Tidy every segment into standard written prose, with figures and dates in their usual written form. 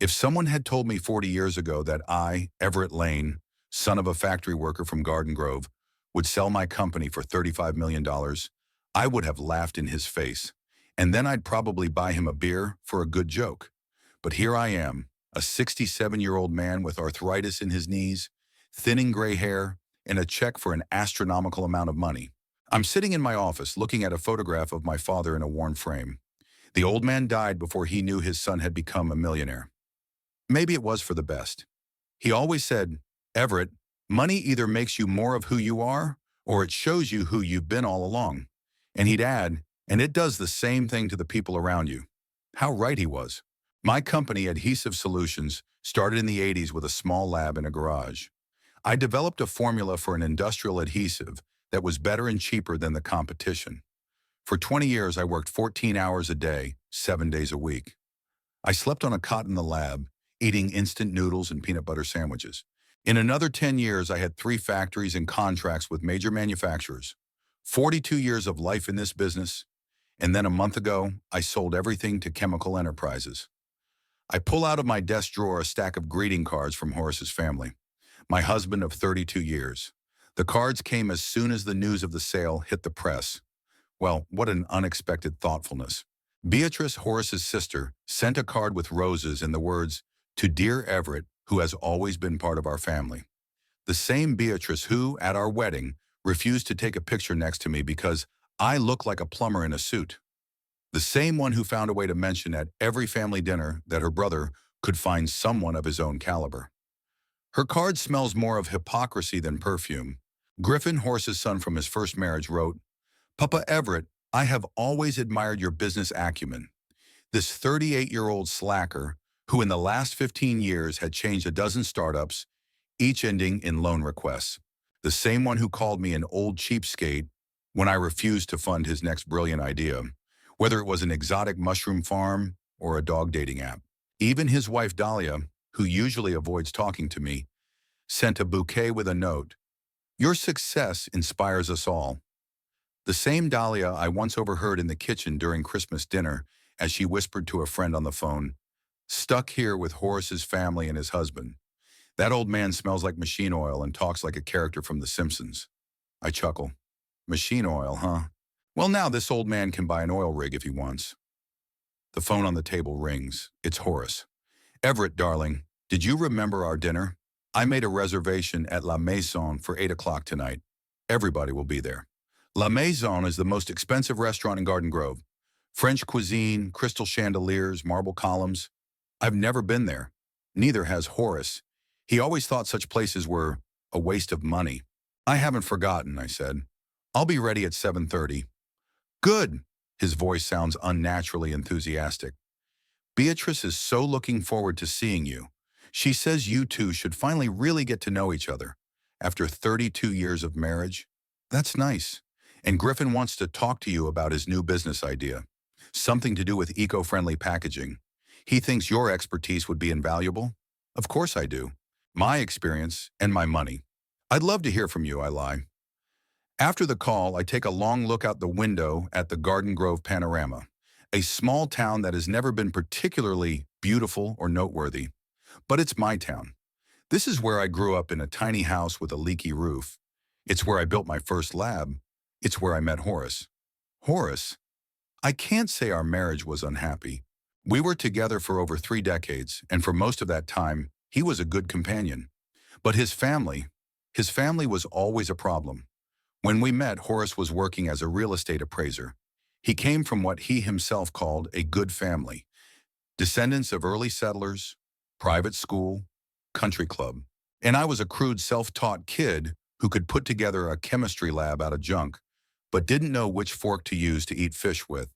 If someone had told me 40 years ago that I, Everett Lane, son of a factory worker from Garden Grove, would sell my company for $35 million, dollars, I would have laughed in his face. And then I'd probably buy him a beer for a good joke. But here I am, a 67-year-old man with arthritis in his knees, thinning gray hair, and a check for an astronomical amount of money. I'm sitting in my office looking at a photograph of my father in a worn frame. The old man died before he knew his son had become a millionaire. Maybe it was for the best. He always said, "Everett, money either makes you more of who you are, or it shows you who you've been all along." And he'd add, "And it does the same thing to the people around you." How right he was. My company, Adhesive Solutions, started in the 80s with a small lab in a garage. I developed a formula for an industrial adhesive that was better and cheaper than the competition. For 20 years, I worked 14 hours a day, 7 days a week. I slept on a cot in the lab, eating instant noodles and peanut butter sandwiches. In another 10 years, I had 3 factories and contracts with major manufacturers. 42 years of life in this business, and then a month ago, I sold everything to chemical enterprises. I pull out of my desk drawer a stack of greeting cards from Horace's family, my husband of 32 years. The cards came as soon as the news of the sale hit the press. Well, what an unexpected thoughtfulness. Beatrice, Horace's sister, sent a card with roses and the words, "To dear Everett, who has always been part of our family." The same Beatrice who, at our wedding, refused to take a picture next to me because I look like a plumber in a suit. The same one who found a way to mention at every family dinner that her brother could find someone of his own caliber. Her card smells more of hypocrisy than perfume. Griffin, Horace's son from his first marriage, wrote, "Papa Everett, I have always admired your business acumen. This 38-year-old slacker who in the last 15 years had changed a dozen startups, each ending in loan requests. The same one who called me an old cheapskate when I refused to fund his next brilliant idea, whether it was an exotic mushroom farm or a dog dating app. Even his wife Dahlia, who usually avoids talking to me, sent a bouquet with a note. Your success inspires us all." The same Dahlia I once overheard in the kitchen during Christmas dinner as she whispered to a friend on the phone, "Stuck here with Horace's family and his husband. That old man smells like machine oil and talks like a character from The Simpsons." I chuckle. Machine oil, huh? Well, now this old man can buy an oil rig if he wants. The phone on the table rings. It's Horace. "Everett, darling, did you remember our dinner? I made a reservation at La Maison for 8 o'clock tonight. Everybody will be there." La Maison is the most expensive restaurant in Garden Grove. French cuisine, crystal chandeliers, marble columns. I've never been there. Neither has Horace. He always thought such places were a waste of money. "I haven't forgotten," I said. "I'll be ready at 7:30. "Good." His voice sounds unnaturally enthusiastic. "Beatrice is so looking forward to seeing you. She says you two should finally really get to know each other. After 32 years of marriage. That's nice. And Griffin wants to talk to you about his new business idea. Something to do with eco-friendly packaging. He thinks your expertise would be invaluable." Of course I do. My experience and my money. "I'd love to hear from you," I lie. After the call, I take a long look out the window at the Garden Grove panorama, a small town that has never been particularly beautiful or noteworthy. But it's my town. This is where I grew up in a tiny house with a leaky roof. It's where I built my first lab. It's where I met Horace. Horace? I can't say our marriage was unhappy. We were together for over 3 decades, and for most of that time, he was a good companion. But his family was always a problem. When we met, Horace was working as a real estate appraiser. He came from what he himself called a good family. Descendants of early settlers, private school, country club. And I was a crude self-taught kid who could put together a chemistry lab out of junk, but didn't know which fork to use to eat fish with.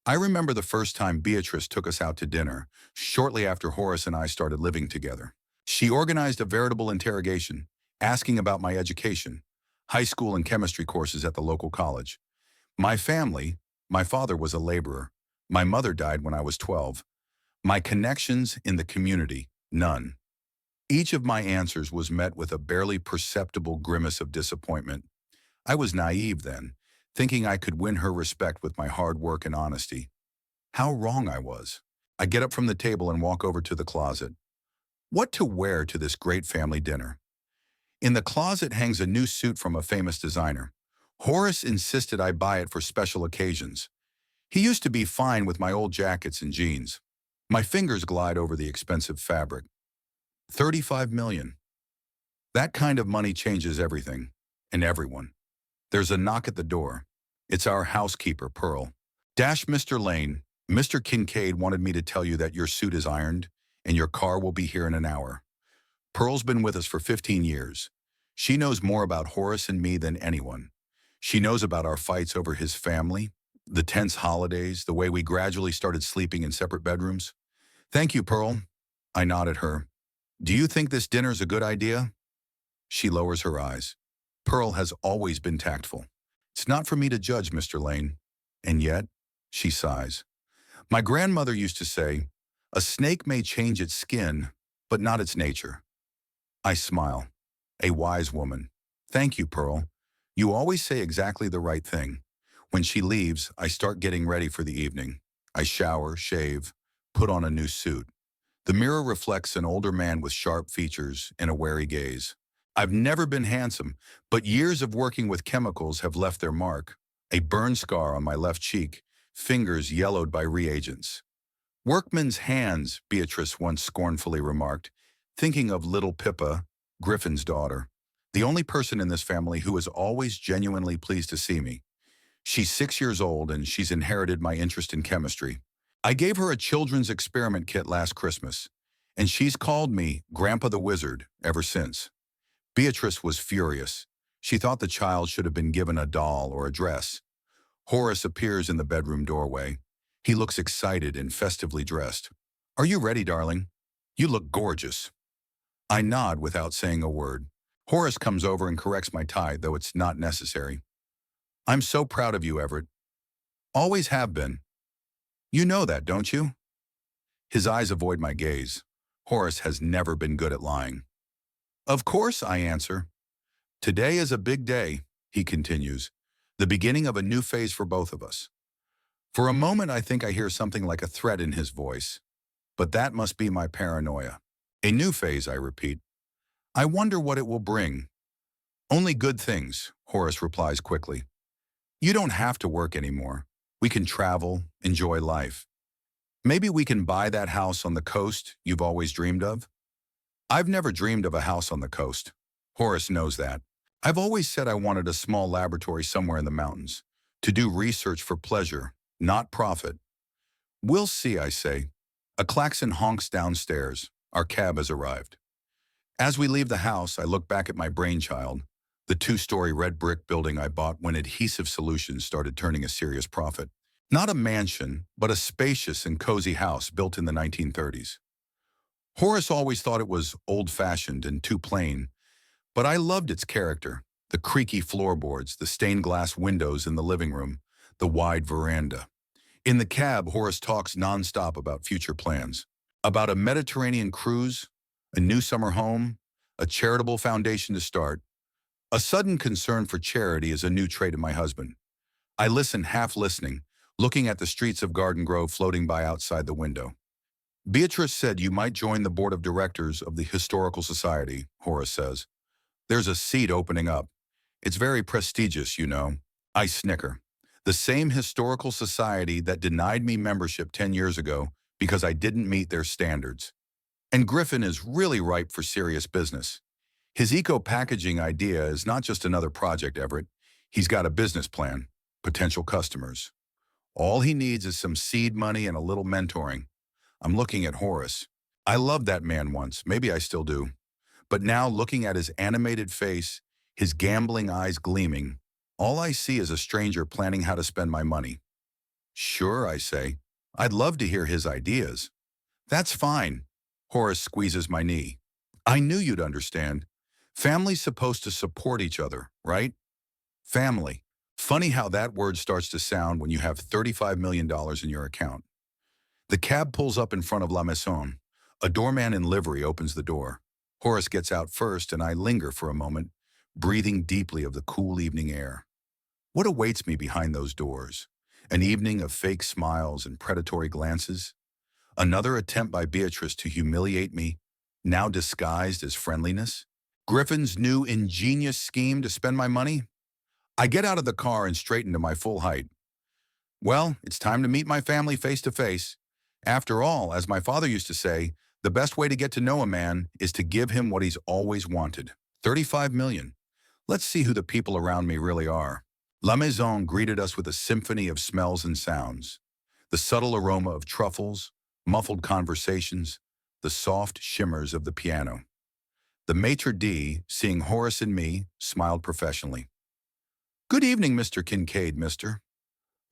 I remember the first time Beatrice took us out to dinner, shortly after Horace and I started living together. She organized a veritable interrogation, asking about my education, high school and chemistry courses at the local college. My family, my father was a laborer. My mother died when I was 12. My connections in the community, none. Each of my answers was met with a barely perceptible grimace of disappointment. I was naive then, thinking I could win her respect with my hard work and honesty. How wrong I was. I get up from the table and walk over to the closet. What to wear to this great family dinner? In the closet hangs a new suit from a famous designer. Horace insisted I buy it for special occasions. He used to be fine with my old jackets and jeans. My fingers glide over the expensive fabric. 35 million. That kind of money changes everything and everyone. There's a knock at the door. It's our housekeeper, Pearl. Mr. Lane, Mr. Kincaid wanted me to tell you that your suit is ironed and your car will be here in an hour. Pearl's been with us for 15 years. She knows more about Horace and me than anyone. She knows about our fights over his family, the tense holidays, the way we gradually started sleeping in separate bedrooms. Thank you, Pearl. I nod at her. Do you think this dinner's a good idea? She lowers her eyes. Pearl has always been tactful. It's not for me to judge, Mr. Lane. And yet, she sighs. My grandmother used to say, a snake may change its skin, but not its nature. I smile. A wise woman. Thank you, Pearl. You always say exactly the right thing. When she leaves, I start getting ready for the evening. I shower, shave, put on a new suit. The mirror reflects an older man with sharp features and a wary gaze. I've never been handsome, but years of working with chemicals have left their mark. A burn scar on my left cheek, fingers yellowed by reagents. Workman's hands, Beatrice once scornfully remarked, thinking of little Pippa, Griffin's daughter, the only person in this family who is always genuinely pleased to see me. She's 6 years old and she's inherited my interest in chemistry. I gave her a children's experiment kit last Christmas, and she's called me Grandpa the Wizard ever since. Beatrice was furious. She thought the child should have been given a doll or a dress. Horace appears in the bedroom doorway. He looks excited and festively dressed. Are you ready, darling? You look gorgeous. I nod without saying a word. Horace comes over and corrects my tie, though it's not necessary. I'm so proud of you, Everett. Always have been. You know that, don't you? His eyes avoid my gaze. Horace has never been good at lying. Of course, I answer. Today is a big day, he continues, the beginning of a new phase for both of us. For a moment, I think I hear something like a threat in his voice, but that must be my paranoia. A new phase, I repeat. I wonder what it will bring. Only good things, Horace replies quickly. You don't have to work anymore. We can travel, enjoy life. Maybe we can buy that house on the coast you've always dreamed of? I've never dreamed of a house on the coast. Horace knows that. I've always said I wanted a small laboratory somewhere in the mountains, to do research for pleasure, not profit. We'll see, I say. A klaxon honks downstairs. Our cab has arrived. As we leave the house, I look back at my brainchild, the 2-story red brick building I bought when Adhesive Solutions started turning a serious profit. Not a mansion, but a spacious and cozy house built in the 1930s. Horace always thought it was old-fashioned and too plain, but I loved its character, the creaky floorboards, the stained glass windows in the living room, the wide veranda. In the cab, Horace talks nonstop about future plans, about a Mediterranean cruise, a new summer home, a charitable foundation to start. A sudden concern for charity is a new trait in my husband. I listen, half listening, looking at the streets of Garden Grove floating by outside the window. Beatrice said you might join the board of directors of the Historical Society, Horace says. There's a seat opening up. It's very prestigious, you know. I snicker. The same historical society that denied me membership 10 years ago because I didn't meet their standards. And Griffin is really ripe for serious business. His eco-packaging idea is not just another project, Everett. He's got a business plan, potential customers. All he needs is some seed money and a little mentoring. I'm looking at Horace. I loved that man once, maybe I still do. But now, looking at his animated face, his gambling eyes gleaming, all I see is a stranger planning how to spend my money. Sure, I say. I'd love to hear his ideas. That's fine. Horace squeezes my knee. I knew you'd understand. Family's supposed to support each other, right? Family. Funny how that word starts to sound when you have $35 million in your account. The cab pulls up in front of La Maison. A doorman in livery opens the door. Horace gets out first, and I linger for a moment, breathing deeply of the cool evening air. What awaits me behind those doors? An evening of fake smiles and predatory glances? Another attempt by Beatrice to humiliate me, now disguised as friendliness. Griffin's new ingenious scheme to spend my money? I get out of the car and straighten to my full height. Well, it's time to meet my family face to face. After all, as my father used to say, the best way to get to know a man is to give him what he's always wanted. 35 million. Let's see who the people around me really are. La Maison greeted us with a symphony of smells and sounds. The subtle aroma of truffles, muffled conversations, the soft shimmers of the piano. The maitre d', seeing Horace and me, smiled professionally. Good evening, Mr. Kincaid, mister.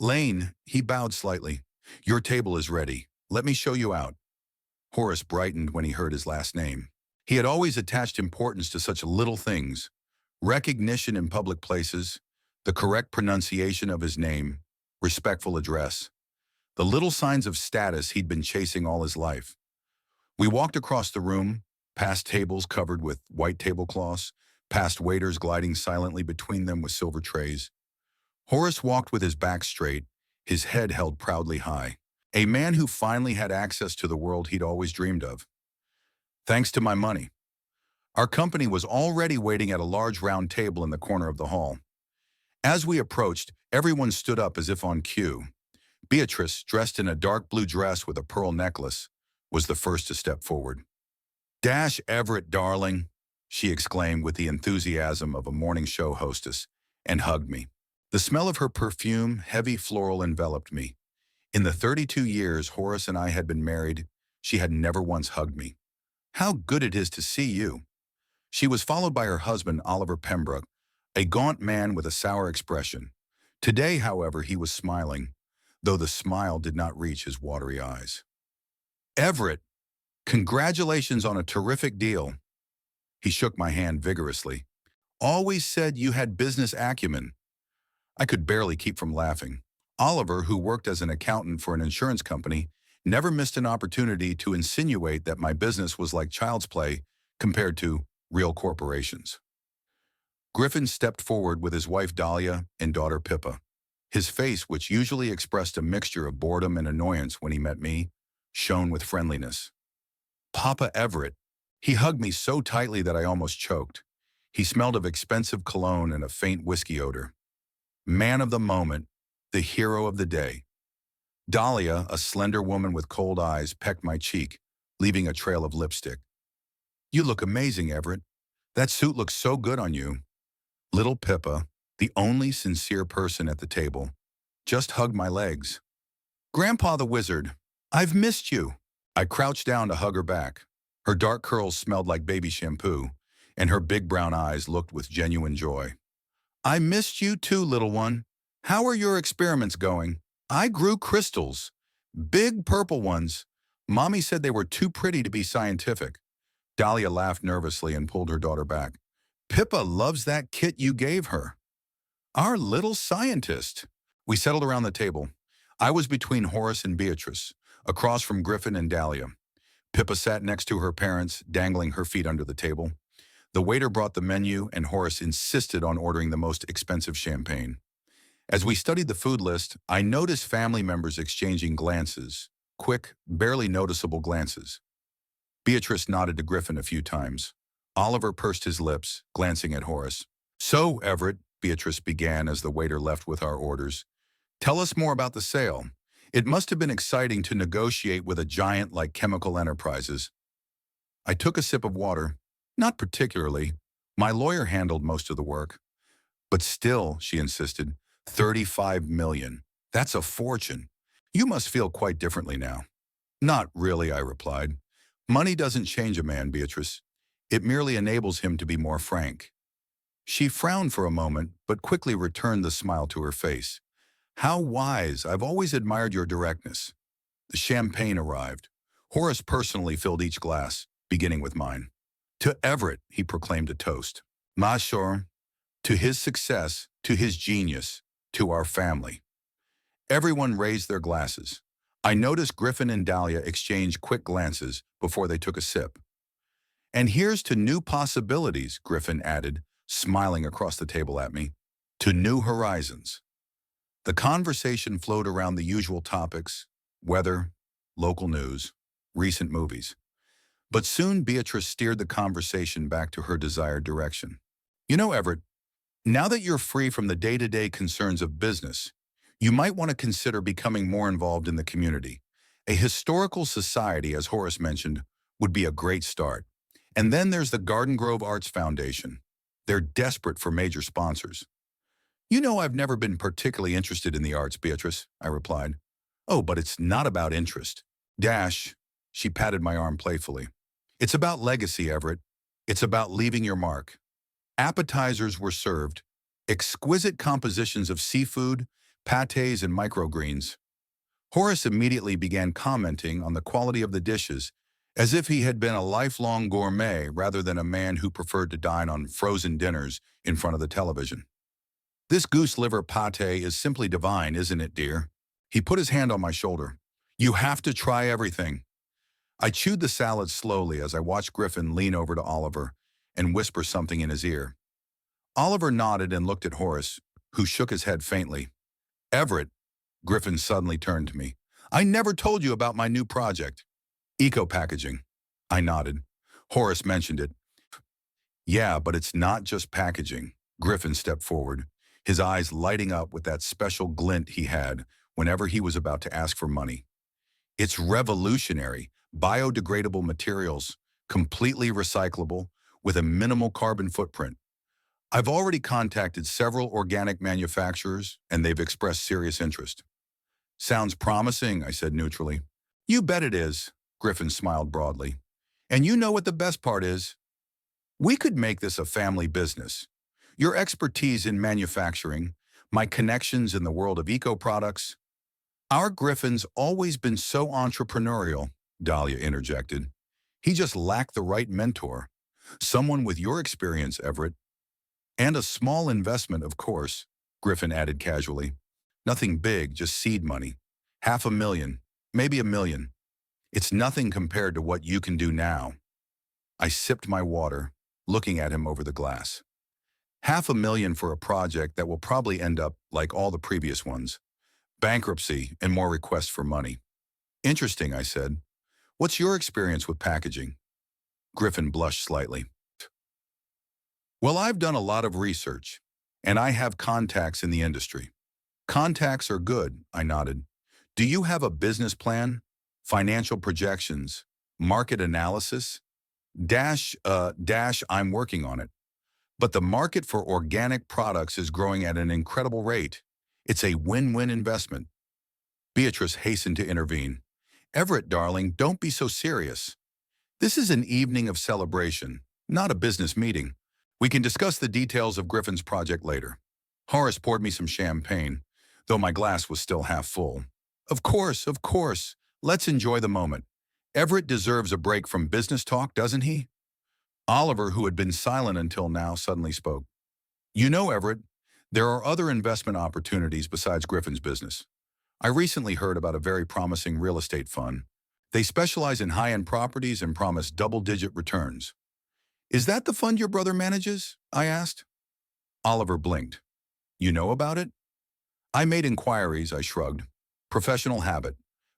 Lane, he bowed slightly. Your table is ready. Let me show you out. Horace brightened when he heard his last name. He had always attached importance to such little things. Recognition in public places, the correct pronunciation of his name, respectful address. The little signs of status he'd been chasing all his life. We walked across the room, past tables covered with white tablecloths, past waiters gliding silently between them with silver trays. Horace walked with his back straight, his head held proudly high. A man who finally had access to the world he'd always dreamed of. Thanks to my money. Our company was already waiting at a large round table in the corner of the hall. As we approached, everyone stood up as if on cue. Beatrice, dressed in a dark blue dress with a pearl necklace, was the first to step forward. Dash Everett, darling, she exclaimed with the enthusiasm of a morning show hostess, and hugged me. The smell of her perfume, heavy floral, enveloped me. In the 32 years Horace and I had been married, she had never once hugged me. How good it is to see you. She was followed by her husband, Oliver Pembroke, a gaunt man with a sour expression. Today, however, he was smiling, though the smile did not reach his watery eyes. Everett, congratulations on a terrific deal. He shook my hand vigorously. Always said you had business acumen. I could barely keep from laughing. Oliver, who worked as an accountant for an insurance company, never missed an opportunity to insinuate that my business was like child's play compared to real corporations. Griffin stepped forward with his wife Dahlia and daughter Pippa. His face, which usually expressed a mixture of boredom and annoyance when he met me, shone with friendliness. Papa Everett. He hugged me so tightly that I almost choked. He smelled of expensive cologne and a faint whiskey odor. Man of the moment, the hero of the day. Dahlia, a slender woman with cold eyes, pecked my cheek, leaving a trail of lipstick. You look amazing, Everett. That suit looks so good on you. Little Pippa, the only sincere person at the table, just hugged my legs. Grandpa the Wizard, I've missed you. I crouched down to hug her back. Her dark curls smelled like baby shampoo, and her big brown eyes looked with genuine joy. I missed you too, little one. How are your experiments going? I grew crystals. Big purple ones. Mommy said they were too pretty to be scientific. Dahlia laughed nervously and pulled her daughter back. Pippa loves that kit you gave her. Our little scientist. We settled around the table. I was between Horace and Beatrice, across from Griffin and Dahlia. Pippa sat next to her parents, dangling her feet under the table. The waiter brought the menu, and Horace insisted on ordering the most expensive champagne. As we studied the food list, I noticed family members exchanging glances, quick, barely noticeable glances. Beatrice nodded to Griffin a few times. Oliver pursed his lips, glancing at Horace. So, Everett, Beatrice began as the waiter left with our orders, tell us more about the sale. It must have been exciting to negotiate with a giant like Chemical Enterprises. I took a sip of water. Not particularly. My lawyer handled most of the work. But still, she insisted, 35 million. That's a fortune. You must feel quite differently now. Not really, I replied. Money doesn't change a man, Beatrice. It merely enables him to be more frank. She frowned for a moment, but quickly returned the smile to her face. How wise. I've always admired your directness. The champagne arrived. Horace personally filled each glass, beginning with mine. To Everett, he proclaimed a toast. Monsieur, to his success, to his genius, to our family. Everyone raised their glasses. I noticed Griffin and Dahlia exchange quick glances before they took a sip. And here's to new possibilities, Griffin added, smiling across the table at me. To new horizons. The conversation flowed around the usual topics: weather, local news, recent movies. But soon Beatrice steered the conversation back to her desired direction. You know, Everett, now that you're free from the day-to-day concerns of business, you might want to consider becoming more involved in the community. A historical society, as Horace mentioned, would be a great start. And then there's the Garden Grove Arts Foundation. They're desperate for major sponsors. You know, I've never been particularly interested in the arts, Beatrice, I replied. Oh, but it's not about interest. Dash, she patted my arm playfully. It's about legacy, Everett. It's about leaving your mark. Appetizers were served, exquisite compositions of seafood, pâtés, and microgreens. Horace immediately began commenting on the quality of the dishes, as if he had been a lifelong gourmet rather than a man who preferred to dine on frozen dinners in front of the television. This goose liver pâté is simply divine, isn't it, dear? He put his hand on my shoulder. You have to try everything. I chewed the salad slowly as I watched Griffin lean over to Oliver and whisper something in his ear. Oliver nodded and looked at Horace, who shook his head faintly. Everett, Griffin suddenly turned to me. I never told you about my new project. Eco-packaging. I nodded. Horace mentioned it. Yeah, but it's not just packaging. Griffin stepped forward, his eyes lighting up with that special glint he had whenever he was about to ask for money. It's revolutionary, biodegradable materials, completely recyclable, with a minimal carbon footprint. I've already contacted several organic manufacturers, and they've expressed serious interest. Sounds promising, I said neutrally. You bet it is, Griffin smiled broadly. And you know what the best part is? We could make this a family business. Your expertise in manufacturing, my connections in the world of eco-products. Our Griffin's always been so entrepreneurial, Dahlia interjected. He just lacked the right mentor. Someone with your experience, Everett. And a small investment, of course, Griffin added casually. Nothing big, just seed money. $500,000, maybe $1 million. It's nothing compared to what you can do now. I sipped my water, looking at him over the glass. $500,000 for a project that will probably end up like all the previous ones. Bankruptcy and more requests for money. Interesting, I said. What's your experience with packaging? Griffin blushed slightly. Well, I've done a lot of research, and I have contacts in the industry. Contacts are good, I nodded. Do you have a business plan, financial projections, market analysis? I'm working on it. But the market for organic products is growing at an incredible rate. It's a win-win investment. Beatrice hastened to intervene. Everett, darling, don't be so serious. This is an evening of celebration, not a business meeting. We can discuss the details of Griffin's project later. Horace poured me some champagne, though my glass was still half full. Of course, of course. Let's enjoy the moment. Everett deserves a break from business talk, doesn't he? Oliver, who had been silent until now, suddenly spoke. You know, Everett, there are other investment opportunities besides Griffin's business. I recently heard about a very promising real estate fund. They specialize in high-end properties and promise double-digit returns. Is that the fund your brother manages? I asked. Oliver blinked. You know about it? I made inquiries, I shrugged. Professional habit.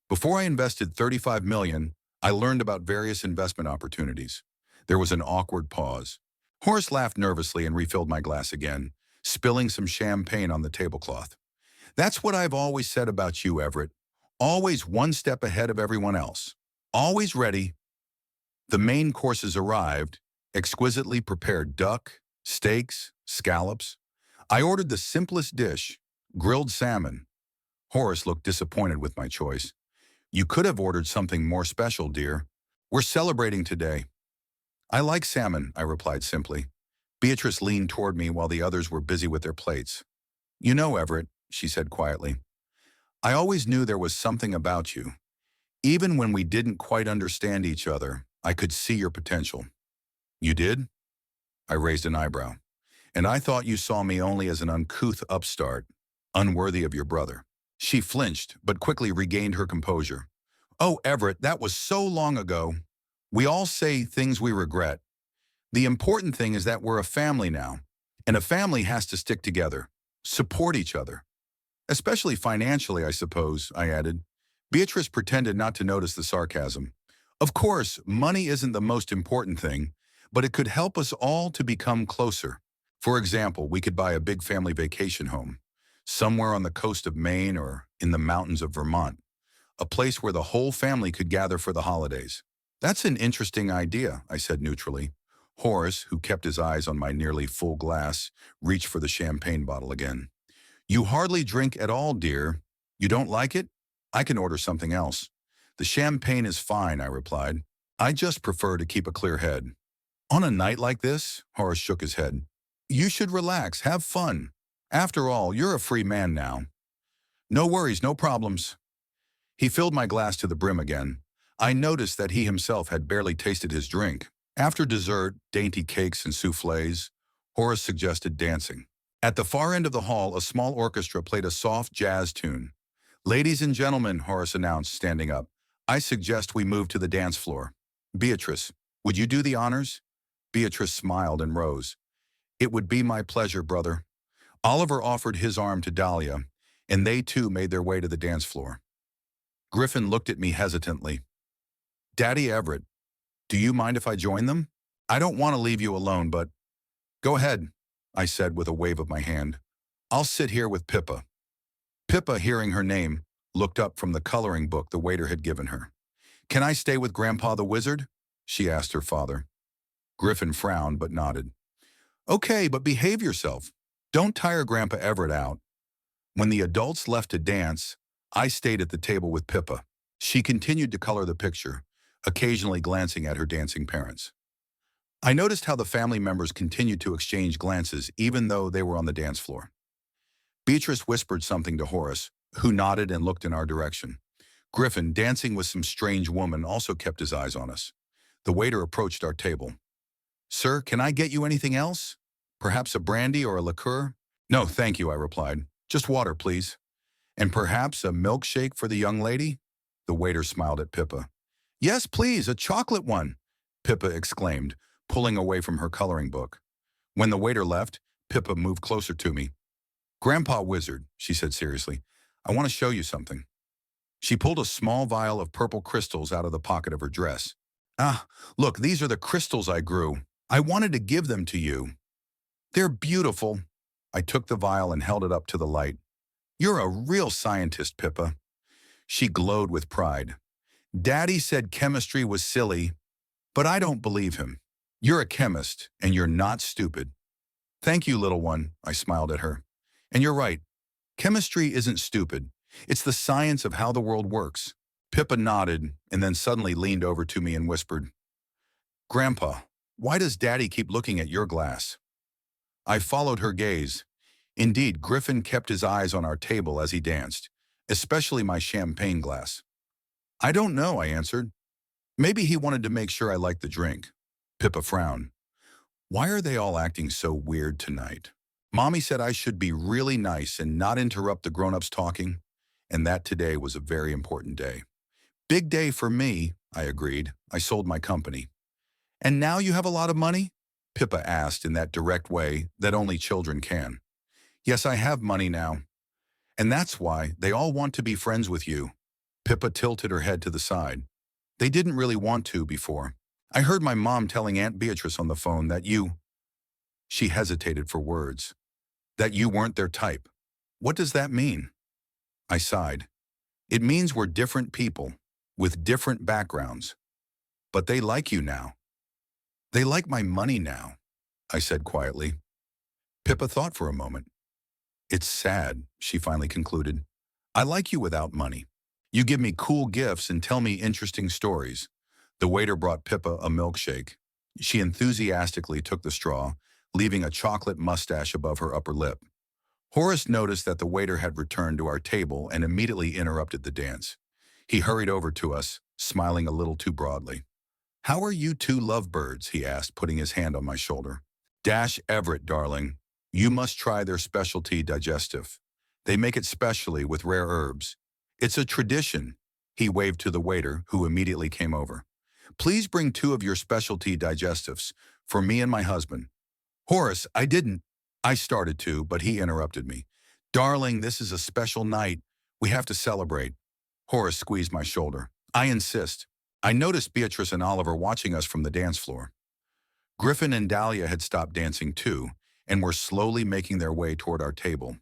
Before I invested $35 million, I learned about various investment opportunities. There was an awkward pause. Horace laughed nervously and refilled my glass again, spilling some champagne on the tablecloth. That's what I've always said about you, Everett. Always one step ahead of everyone else. Always ready. The main courses arrived, exquisitely prepared duck, steaks, scallops. I ordered the simplest dish, grilled salmon. Horace looked disappointed with my choice. You could have ordered something more special, dear. We're celebrating today. I like salmon, I replied simply. Beatrice leaned toward me while the others were busy with their plates. You know, Everett, she said quietly, I always knew there was something about you. Even when we didn't quite understand each other, I could see your potential. You did? I raised an eyebrow. And I thought you saw me only as an uncouth upstart, unworthy of your brother. She flinched, but quickly regained her composure. Oh, Everett, that was so long ago. We all say things we regret. The important thing is that we're a family now, and a family has to stick together, support each other. Especially financially, I suppose, I added. Beatrice pretended not to notice the sarcasm. Of course, money isn't the most important thing, but it could help us all to become closer. For example, we could buy a big family vacation home, somewhere on the coast of Maine or in the mountains of Vermont, a place where the whole family could gather for the holidays. That's an interesting idea, I said neutrally. Horace, who kept his eyes on my nearly full glass, reached for the champagne bottle again. You hardly drink at all, dear. You don't like it? I can order something else. The champagne is fine, I replied. I just prefer to keep a clear head. On a night like this, Horace shook his head. You should relax, have fun. After all, you're a free man now. No worries, no problems. He filled my glass to the brim again. I noticed that he himself had barely tasted his drink. After dessert, dainty cakes and soufflés, Horace suggested dancing. At the far end of the hall, a small orchestra played a soft jazz tune. Ladies and gentlemen, Horace announced, standing up, I suggest we move to the dance floor. Beatrice, would you do the honors? Beatrice smiled and rose. It would be my pleasure, brother. Oliver offered his arm to Dahlia, and they too made their way to the dance floor. Griffin looked at me hesitantly. Daddy Everett, do you mind if I join them? I don't want to leave you alone, but… Go ahead, I said with a wave of my hand. I'll sit here with Pippa. Pippa, hearing her name, looked up from the coloring book the waiter had given her. Can I stay with Grandpa the Wizard? She asked her father. Griffin frowned but nodded. Okay, but behave yourself. Don't tire Grandpa Everett out. When the adults left to dance, I stayed at the table with Pippa. She continued to color the picture, occasionally glancing at her dancing parents. I noticed how the family members continued to exchange glances even though they were on the dance floor. Beatrice whispered something to Horace, who nodded and looked in our direction. Griffin, dancing with some strange woman, also kept his eyes on us. The waiter approached our table. Sir, can I get you anything else? Perhaps a brandy or a liqueur? No, thank you, I replied. Just water, please. And perhaps a milkshake for the young lady? The waiter smiled at Pippa. Yes, please, a chocolate one, Pippa exclaimed, pulling away from her coloring book. When the waiter left, Pippa moved closer to me. Grandpa Wizard, she said seriously, I want to show you something. She pulled a small vial of purple crystals out of the pocket of her dress. Ah, look, these are the crystals I grew. I wanted to give them to you. They're beautiful. I took the vial and held it up to the light. You're a real scientist, Pippa. She glowed with pride. Daddy said chemistry was silly, but I don't believe him. You're a chemist, and you're not stupid. Thank you, little one, I smiled at her. And you're right. Chemistry isn't stupid. It's the science of how the world works. Pippa nodded and then suddenly leaned over to me and whispered, Grandpa, why does Daddy keep looking at your glass? I followed her gaze. Indeed, Griffin kept his eyes on our table as he danced, especially my champagne glass. I don't know, I answered. Maybe he wanted to make sure I liked the drink. Pippa frowned. Why are they all acting so weird tonight? Mommy said I should be really nice and not interrupt the grown-ups talking, and that today was a very important day. Big day for me, I agreed. I sold my company. And now you have a lot of money? Pippa asked in that direct way that only children can. Yes, I have money now. And that's why they all want to be friends with you. Pippa tilted her head to the side. They didn't really want to before. I heard my mom telling Aunt Beatrice on the phone that you… She hesitated for words. That you weren't their type. What does that mean? I sighed. It means we're different people, with different backgrounds. But they like you now. They like my money now, I said quietly. Pippa thought for a moment. It's sad, she finally concluded. I like you without money. You give me cool gifts and tell me interesting stories. The waiter brought Pippa a milkshake. She enthusiastically took the straw, leaving a chocolate mustache above her upper lip. Horace noticed that the waiter had returned to our table and immediately interrupted the dance. He hurried over to us, smiling a little too broadly. How are you two lovebirds? He asked, putting his hand on my shoulder. Dash Everett, darling. You must try their specialty digestive. They make it specially with rare herbs. It's a tradition. He waved to the waiter, who immediately came over. Please bring 2 of your specialty digestives for me and my husband. Horace, I started to, but he interrupted me. Darling, this is a special night. We have to celebrate. Horace squeezed my shoulder. I insist. I noticed Beatrice and Oliver watching us from the dance floor. Griffin and Dahlia had stopped dancing too, and were slowly making their way toward our table.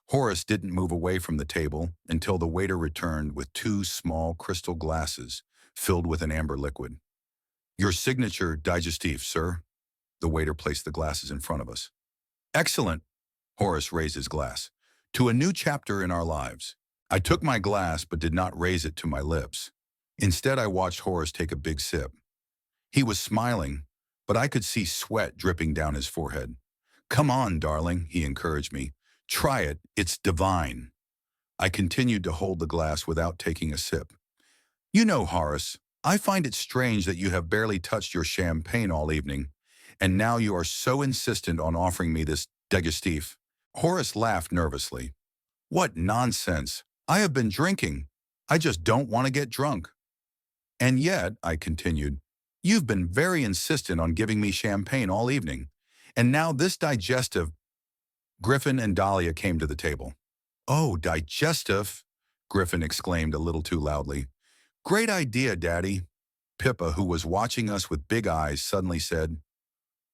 Horace didn't move away from the table until the waiter returned with two small crystal glasses filled with an amber liquid. Your signature digestif, sir. The waiter placed the glasses in front of us. Excellent. Horace raised his glass. To a new chapter in our lives. I took my glass but did not raise it to my lips. Instead, I watched Horace take a big sip. He was smiling, but I could see sweat dripping down his forehead. Come on, darling, he encouraged me. Try it, it's divine. I continued to hold the glass without taking a sip. You know, Horace, I find it strange that you have barely touched your champagne all evening, and now you are so insistent on offering me this digestif. Horace laughed nervously. What nonsense. I have been drinking. I just don't want to get drunk. And yet, I continued, you've been very insistent on giving me champagne all evening, and now this digestive. Griffin and Dahlia came to the table. Oh, digestive, Griffin exclaimed a little too loudly. Great idea, Daddy. Pippa, who was watching us with big eyes, suddenly said,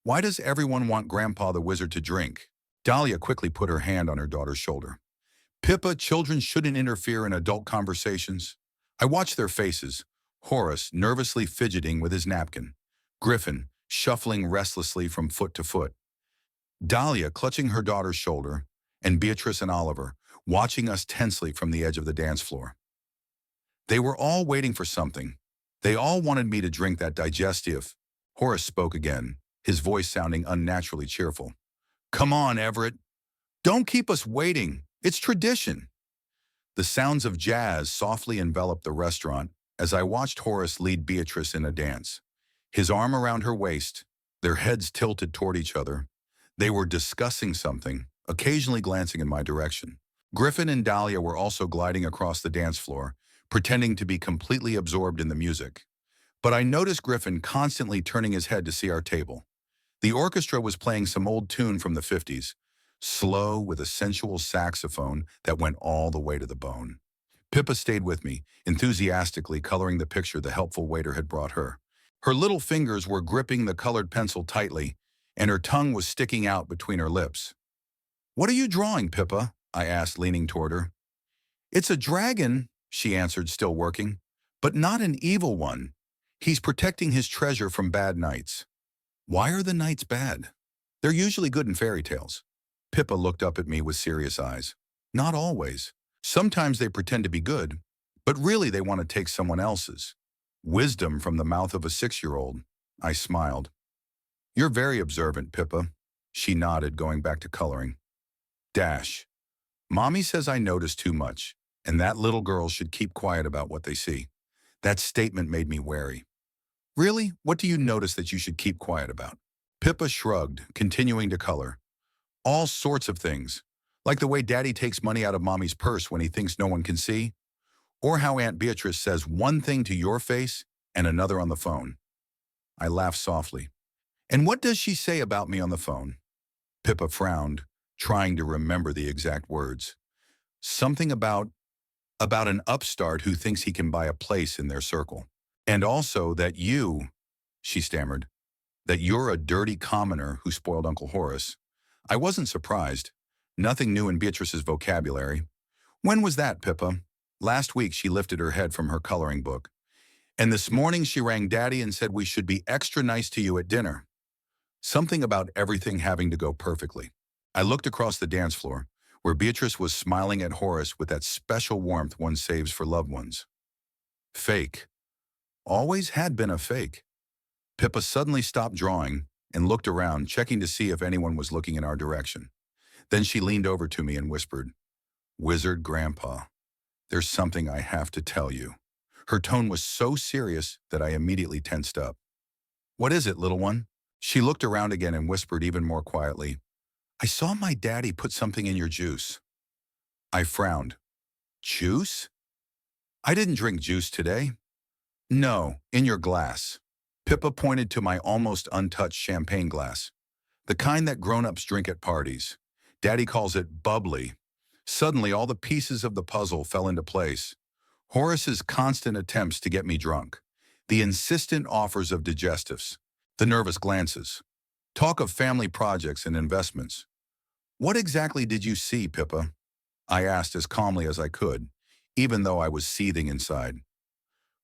Why does everyone want Grandpa the Wizard to drink? Dahlia quickly put her hand on her daughter's shoulder. Pippa, children shouldn't interfere in adult conversations. I watched their faces. Horace nervously fidgeting with his napkin. Griffin shuffling restlessly from foot to foot. Dahlia clutching her daughter's shoulder, and Beatrice and Oliver watching us tensely from the edge of the dance floor. They were all waiting for something. They all wanted me to drink that digestive. Horace spoke again, his voice sounding unnaturally cheerful. Come on, Everett. Don't keep us waiting. It's tradition. The sounds of jazz softly enveloped the restaurant as I watched Horace lead Beatrice in a dance. His arm around her waist, their heads tilted toward each other. They were discussing something, occasionally glancing in my direction. Griffin and Dahlia were also gliding across the dance floor, pretending to be completely absorbed in the music. But I noticed Griffin constantly turning his head to see our table. The orchestra was playing some old tune from the 50s, slow with a sensual saxophone that went all the way to the bone. Pippa stayed with me, enthusiastically coloring the picture the helpful waiter had brought her. Her little fingers were gripping the colored pencil tightly, and her tongue was sticking out between her lips. What are you drawing, Pippa? I asked, leaning toward her. It's a dragon, she answered, still working, but not an evil one. He's protecting his treasure from bad knights. Why are the knights bad? They're usually good in fairy tales. Pippa looked up at me with serious eyes. Not always. Sometimes they pretend to be good, but really they want to take someone else's. Wisdom from the mouth of a 6-year-old. I smiled. You're very observant, Pippa. She nodded, going back to coloring. Dash. Mommy says I notice too much, and that little girl should keep quiet about what they see. That statement made me wary. Really? What do you notice that you should keep quiet about? Pippa shrugged, continuing to color. All sorts of things, like the way Daddy takes money out of Mommy's purse when he thinks no one can see, or how Aunt Beatrice says one thing to your face and another on the phone. I laughed softly. And what does she say about me on the phone? Pippa frowned, trying to remember the exact words. Something about an upstart who thinks he can buy a place in their circle. And also that you, she stammered, that you're a dirty commoner who spoiled Uncle Horace. I wasn't surprised. Nothing new in Beatrice's vocabulary. When was that, Pippa? Last week she lifted her head from her coloring book. And this morning she rang Daddy and said we should be extra nice to you at dinner. Something about everything having to go perfectly. I looked across the dance floor, where Beatrice was smiling at Horace with that special warmth one saves for loved ones. Fake. Always had been a fake. Pippa suddenly stopped drawing and looked around, checking to see if anyone was looking in our direction. Then she leaned over to me and whispered, Wizard Grandpa, there's something I have to tell you. Her tone was so serious that I immediately tensed up. What is it, little one? She looked around again and whispered even more quietly, I saw my daddy put something in your juice. I frowned. Juice? I didn't drink juice today. No, in your glass. Pippa pointed to my almost untouched champagne glass. The kind that grown-ups drink at parties. Daddy calls it bubbly. Suddenly, all the pieces of the puzzle fell into place. Horace's constant attempts to get me drunk, the insistent offers of digestives, the nervous glances, talk of family projects and investments. What exactly did you see, Pippa? I asked as calmly as I could, even though I was seething inside.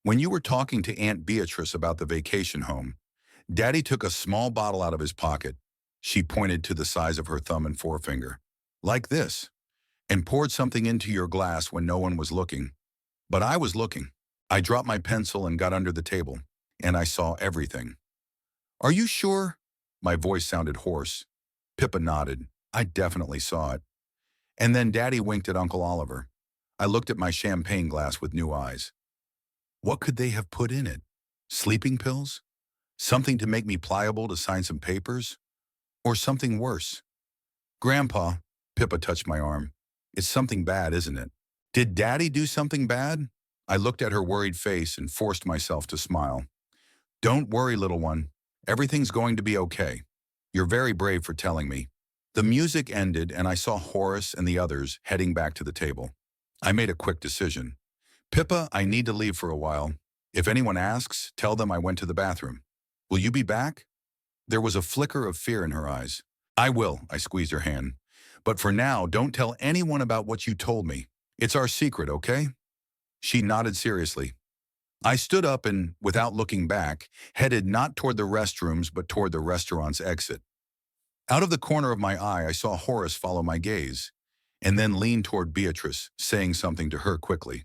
When you were talking to Aunt Beatrice about the vacation home, Daddy took a small bottle out of his pocket. She pointed to the size of her thumb and forefinger. Like this, and poured something into your glass when no one was looking. But I was looking. I dropped my pencil and got under the table, and I saw everything. Are you sure? My voice sounded hoarse. Pippa nodded. I definitely saw it. And then Daddy winked at Uncle Oliver. I looked at my champagne glass with new eyes. What could they have put in it? Sleeping pills? Something to make me pliable to sign some papers? Or something worse? Grandpa, Pippa touched my arm. It's something bad, isn't it? Did Daddy do something bad? I looked at her worried face and forced myself to smile. Don't worry, little one. Everything's going to be okay. You're very brave for telling me. The music ended and I saw Horace and the others heading back to the table. I made a quick decision. Pippa, I need to leave for a while. If anyone asks, tell them I went to the bathroom. Will you be back? There was a flicker of fear in her eyes. I will, I squeezed her hand. But for now, don't tell anyone about what you told me. It's our secret, okay? She nodded seriously. I stood up and, without looking back, headed not toward the restrooms but toward the restaurant's exit. Out of the corner of my eye, I saw Horace follow my gaze, and then lean toward Beatrice, saying something to her quickly.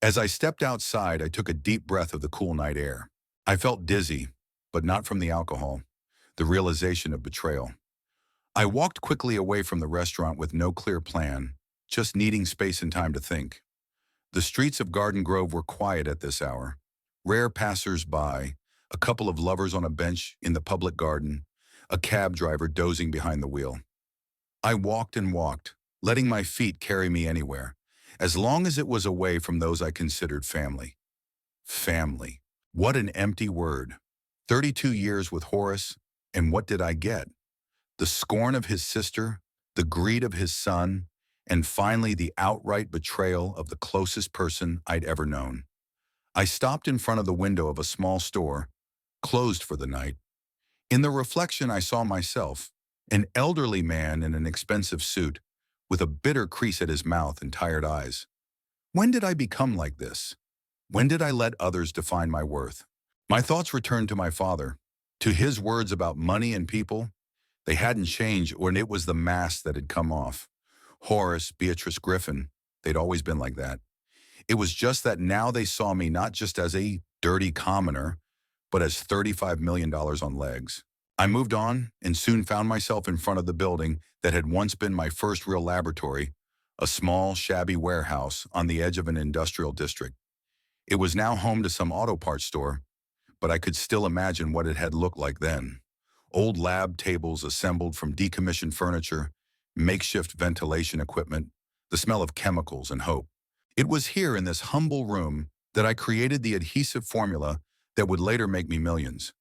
As I stepped outside, I took a deep breath of the cool night air. I felt dizzy, but not from the alcohol, the realization of betrayal. I walked quickly away from the restaurant with no clear plan, just needing space and time to think. The streets of Garden Grove were quiet at this hour. Rare passers-by, a couple of lovers on a bench in the public garden, a cab driver dozing behind the wheel. I walked and walked, letting my feet carry me anywhere, as long as it was away from those I considered family. Family. What an empty word. 32 years with Horace, and what did I get? The scorn of his sister, the greed of his son, and finally the outright betrayal of the closest person I'd ever known. I stopped in front of the window of a small store, closed for the night. In the reflection I saw myself, an elderly man in an expensive suit, with a bitter crease at his mouth and tired eyes. When did I become like this? When did I let others define my worth? My thoughts returned to my father, to his words about money and people. They hadn't changed, and it was the mask that had come off. Horace, Beatrice, Griffin, they'd always been like that. It was just that now they saw me not just as a dirty commoner, but as $35 million on legs. I moved on and soon found myself in front of the building that had once been my first real laboratory, a small, shabby warehouse on the edge of an industrial district. It was now home to some auto parts store, but I could still imagine what it had looked like then. Old lab tables assembled from decommissioned furniture, makeshift ventilation equipment, the smell of chemicals and hope. It was here in this humble room that I created the adhesive formula that would later make me millions.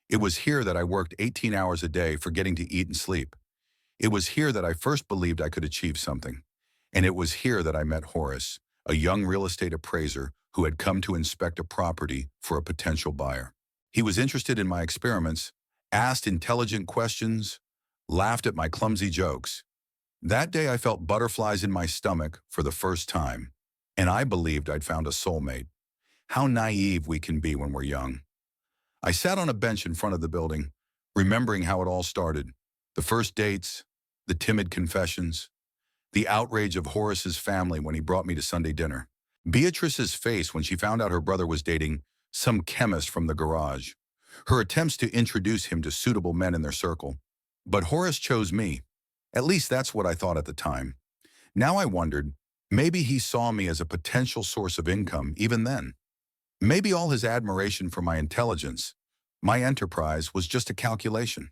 It was here that I worked 18 hours a day forgetting to eat and sleep. It was here that I first believed I could achieve something. And it was here that I met Horace, a young real estate appraiser who had come to inspect a property for a potential buyer. He was interested in my experiments, asked intelligent questions, laughed at my clumsy jokes. That day I felt butterflies in my stomach for the first time, and I believed I'd found a soulmate. How naive we can be when we're young. I sat on a bench in front of the building, remembering how it all started. The first dates, the timid confessions, the outrage of Horace's family when he brought me to Sunday dinner. Beatrice's face when she found out her brother was dating some chemist from the garage. Her attempts to introduce him to suitable men in their circle. But Horace chose me. At least that's what I thought at the time. Now I wondered, maybe he saw me as a potential source of income even then. Maybe all his admiration for my intelligence, my enterprise, was just a calculation.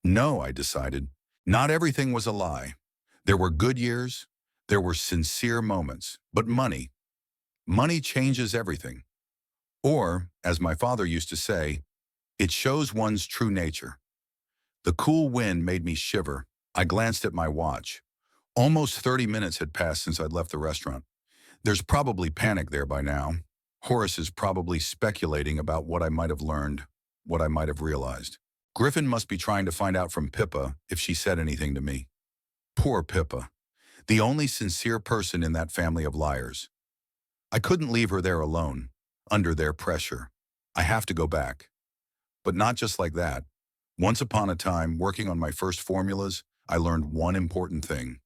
No, I decided, not everything was a lie. There were good years, there were sincere moments, but money changes everything. Or, as my father used to say, it shows one's true nature. The cool wind made me shiver. I glanced at my watch. Almost 30 minutes had passed since I'd left the restaurant. There's probably panic there by now. Horace is probably speculating about what I might have learned, what I might have realized. Griffin must be trying to find out from Pippa if she said anything to me. Poor Pippa, the only sincere person in that family of liars. I couldn't leave her there alone, under their pressure. I have to go back. But not just like that. Once upon a time, working on my first formulas, I learned one important thing.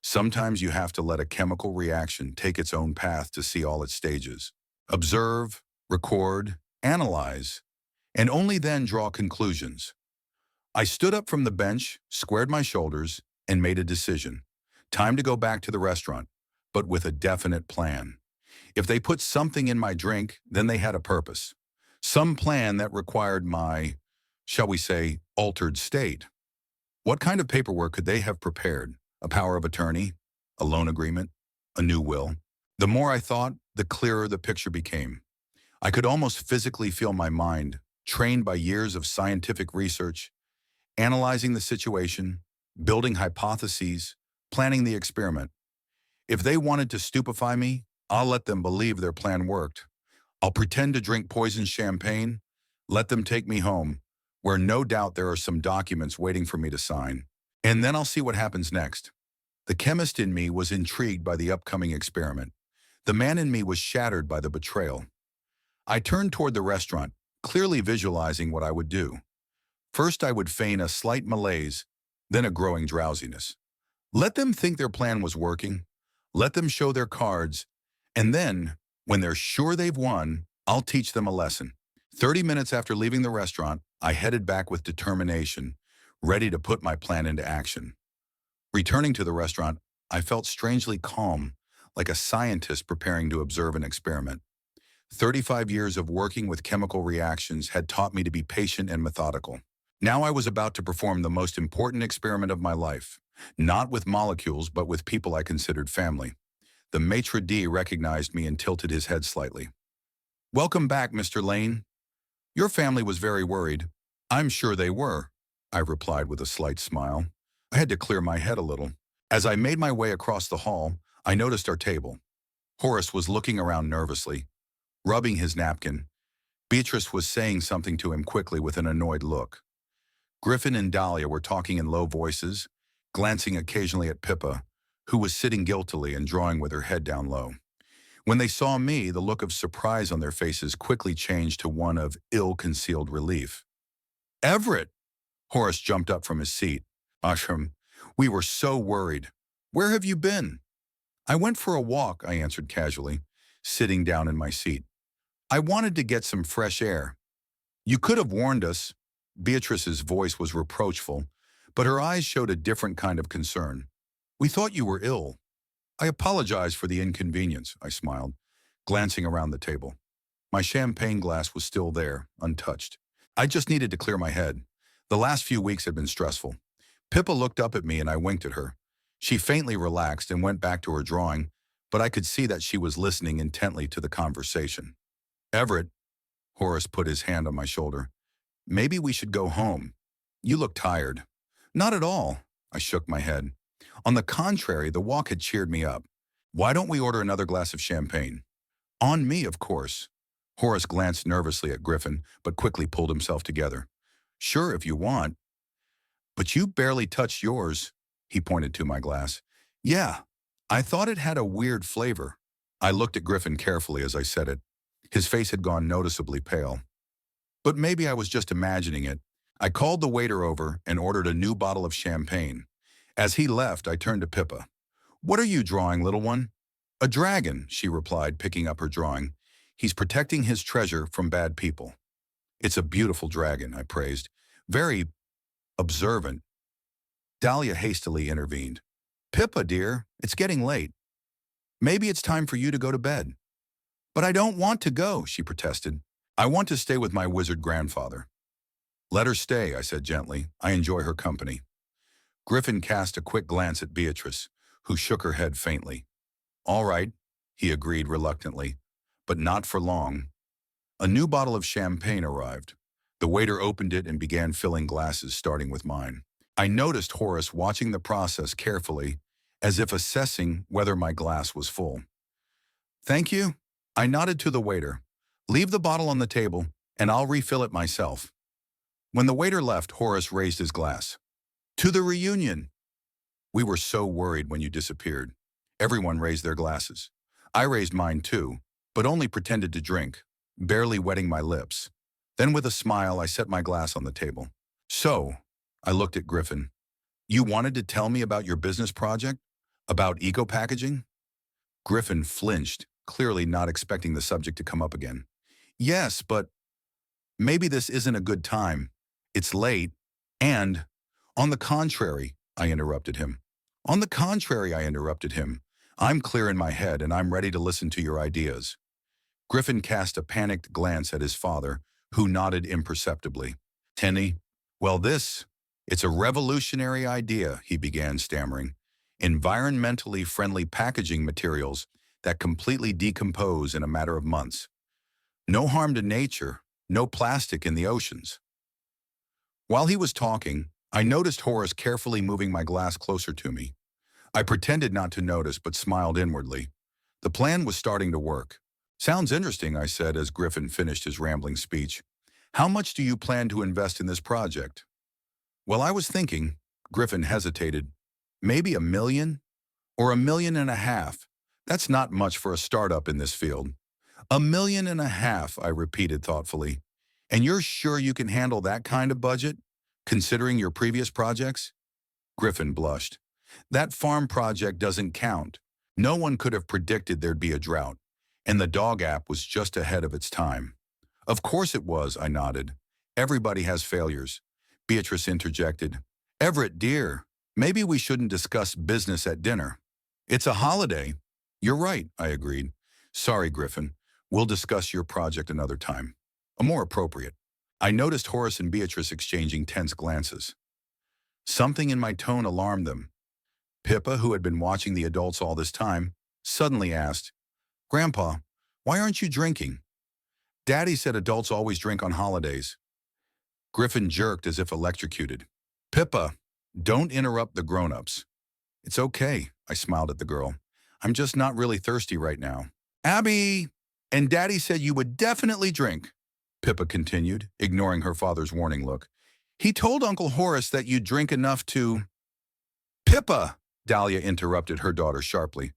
Sometimes you have to let a chemical reaction take its own path to see all its stages. Observe, record, analyze, and only then draw conclusions. I stood up from the bench, squared my shoulders, and made a decision. Time to go back to the restaurant, but with a definite plan. If they put something in my drink, then they had a purpose. Some plan that required my, shall we say, altered state. What kind of paperwork could they have prepared? A power of attorney? A loan agreement? A new will? The more I thought, the clearer the picture became. I could almost physically feel my mind, trained by years of scientific research, analyzing the situation, building hypotheses, planning the experiment. If they wanted to stupefy me, I'll let them believe their plan worked. I'll pretend to drink poisoned champagne, let them take me home, where no doubt there are some documents waiting for me to sign. And then I'll see what happens next. The chemist in me was intrigued by the upcoming experiment. The man in me was shattered by the betrayal. I turned toward the restaurant, clearly visualizing what I would do. First, I would feign a slight malaise, then a growing drowsiness. Let them think their plan was working. Let them show their cards. And then, when they're sure they've won, I'll teach them a lesson. 30 minutes after leaving the restaurant, I headed back with determination, ready to put my plan into action. Returning to the restaurant, I felt strangely calm, like a scientist preparing to observe an experiment. 35 years of working with chemical reactions had taught me to be patient and methodical. Now I was about to perform the most important experiment of my life, not with molecules, but with people I considered family. The maitre d' recognized me and tilted his head slightly. "Welcome back, Mr. Lane. Your family was very worried." "I'm sure they were," I replied with a slight smile. I had to clear my head a little. As I made my way across the hall, I noticed our table. Horace was looking around nervously, rubbing his napkin. Beatrice was saying something to him quickly with an annoyed look. Griffin and Dahlia were talking in low voices, glancing occasionally at Pippa, who was sitting guiltily and drawing with her head down low. When they saw me, the look of surprise on their faces quickly changed to one of ill-concealed relief. "Everett!" Horace jumped up from his seat. "Ashram, we were so worried. Where have you been?" "I went for a walk," I answered casually, sitting down in my seat. "I wanted to get some fresh air." "You could have warned us." Beatrice's voice was reproachful, but her eyes showed a different kind of concern. "We thought you were ill." "I apologize for the inconvenience," I smiled, glancing around the table. My champagne glass was still there, untouched. I just needed to clear my head. The last few weeks had been stressful. Pippa looked up at me and I winked at her. She faintly relaxed and went back to her drawing, but I could see that she was listening intently to the conversation. "Everett," Horace put his hand on my shoulder, "maybe we should go home. You look tired." "Not at all," I shook my head. On the contrary, the walk had cheered me up. "Why don't we order another glass of champagne?" "On me, of course." Horace glanced nervously at Griffin, but quickly pulled himself together. "Sure, if you want." "But you barely touched yours." He pointed to my glass. "Yeah, I thought it had a weird flavor." I looked at Griffin carefully as I said it. His face had gone noticeably pale. But maybe I was just imagining it. I called the waiter over and ordered a new bottle of champagne. As he left, I turned to Pippa. "What are you drawing, little one?" "A dragon," she replied, picking up her drawing. "He's protecting his treasure from bad people." "It's a beautiful dragon," I praised. "Very observant." Dahlia hastily intervened. "Pippa, dear, it's getting late. Maybe it's time for you to go to bed." "But I don't want to go," she protested. "I want to stay with my wizard grandfather." "Let her stay," I said gently. "I enjoy her company." Griffin cast a quick glance at Beatrice, who shook her head faintly. "All right," he agreed reluctantly, but not for long. A new bottle of champagne arrived. The waiter opened it and began filling glasses, starting with mine. I noticed Horace watching the process carefully, as if assessing whether my glass was full. Thank you. I nodded to the waiter. Leave the bottle on the table, and I'll refill it myself. When the waiter left, Horace raised his glass. To the reunion! We were so worried when you disappeared. Everyone raised their glasses. I raised mine too, but only pretended to drink, barely wetting my lips. Then with a smile, I set my glass on the table. So, I looked at Griffin. You wanted to tell me about your business project? About eco-packaging? Griffin flinched, clearly not expecting the subject to come up again. Yes, but maybe this isn't a good time. It's late, and, on the contrary, I interrupted him. On the contrary, I interrupted him. I'm clear in my head, and I'm ready to listen to your ideas. Griffin cast a panicked glance at his father, who nodded imperceptibly. Tenny, well it's a revolutionary idea, he began stammering. Environmentally friendly packaging materials that completely decompose in a matter of months. No harm to nature, no plastic in the oceans. While he was talking, I noticed Horace carefully moving my glass closer to me. I pretended not to notice but smiled inwardly. The plan was starting to work. Sounds interesting, I said as Griffin finished his rambling speech. How much do you plan to invest in this project? Well, I was thinking, Griffin hesitated, maybe $1 million or $1.5 million. That's not much for a startup in this field. $1.5 million, I repeated thoughtfully. And you're sure you can handle that kind of budget, considering your previous projects? Griffin blushed. That farm project doesn't count. No one could have predicted there'd be a drought, and the dog app was just ahead of its time. Of course it was, I nodded. Everybody has failures. Beatrice interjected. Everett, dear, maybe we shouldn't discuss business at dinner. It's a holiday. You're right, I agreed. Sorry, Griffin. We'll discuss your project another time. A more appropriate. I noticed Horace and Beatrice exchanging tense glances. Something in my tone alarmed them. Pippa, who had been watching the adults all this time, suddenly asked, Grandpa, why aren't you drinking? Daddy said adults always drink on holidays. Griffin jerked as if electrocuted. Pippa, don't interrupt the grown-ups. It's okay, I smiled at the girl. I'm just not really thirsty right now. Abby! And Daddy said you would definitely drink, Pippa continued, ignoring her father's warning look. He told Uncle Horace that you'd drink enough to… Pippa! Dahlia interrupted her daughter sharply.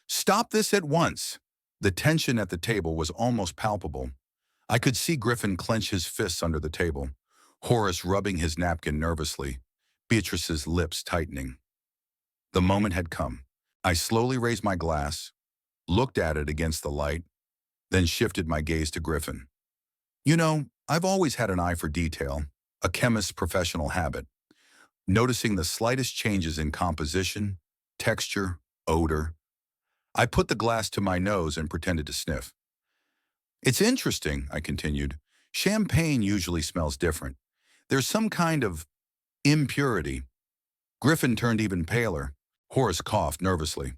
Stop this at once. The tension at the table was almost palpable. I could see Griffin clench his fists under the table, Horace rubbing his napkin nervously, Beatrice's lips tightening. The moment had come. I slowly raised my glass, looked at it against the light, then shifted my gaze to Griffin. You know, I've always had an eye for detail, a chemist's professional habit, noticing the slightest changes in composition, texture, odor. I put the glass to my nose and pretended to sniff. It's interesting, I continued. Champagne usually smells different. There's some kind of impurity. Griffin turned even paler. Horace coughed nervously.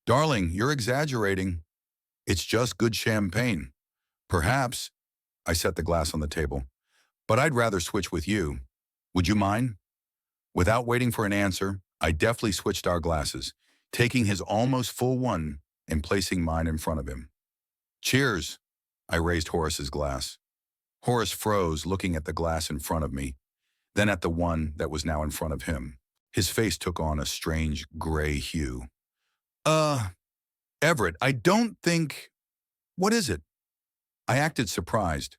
Darling, you're exaggerating. It's just good champagne. Perhaps. I set the glass on the table. But I'd rather switch with you. Would you mind? Without waiting for an answer, I deftly switched our glasses, taking his almost full one and placing mine in front of him. Cheers! I raised Horace's glass. Horace froze, looking at the glass in front of me, then at the one that was now in front of him. His face took on a strange gray hue. Everett, I don't think… What is it? I acted surprised.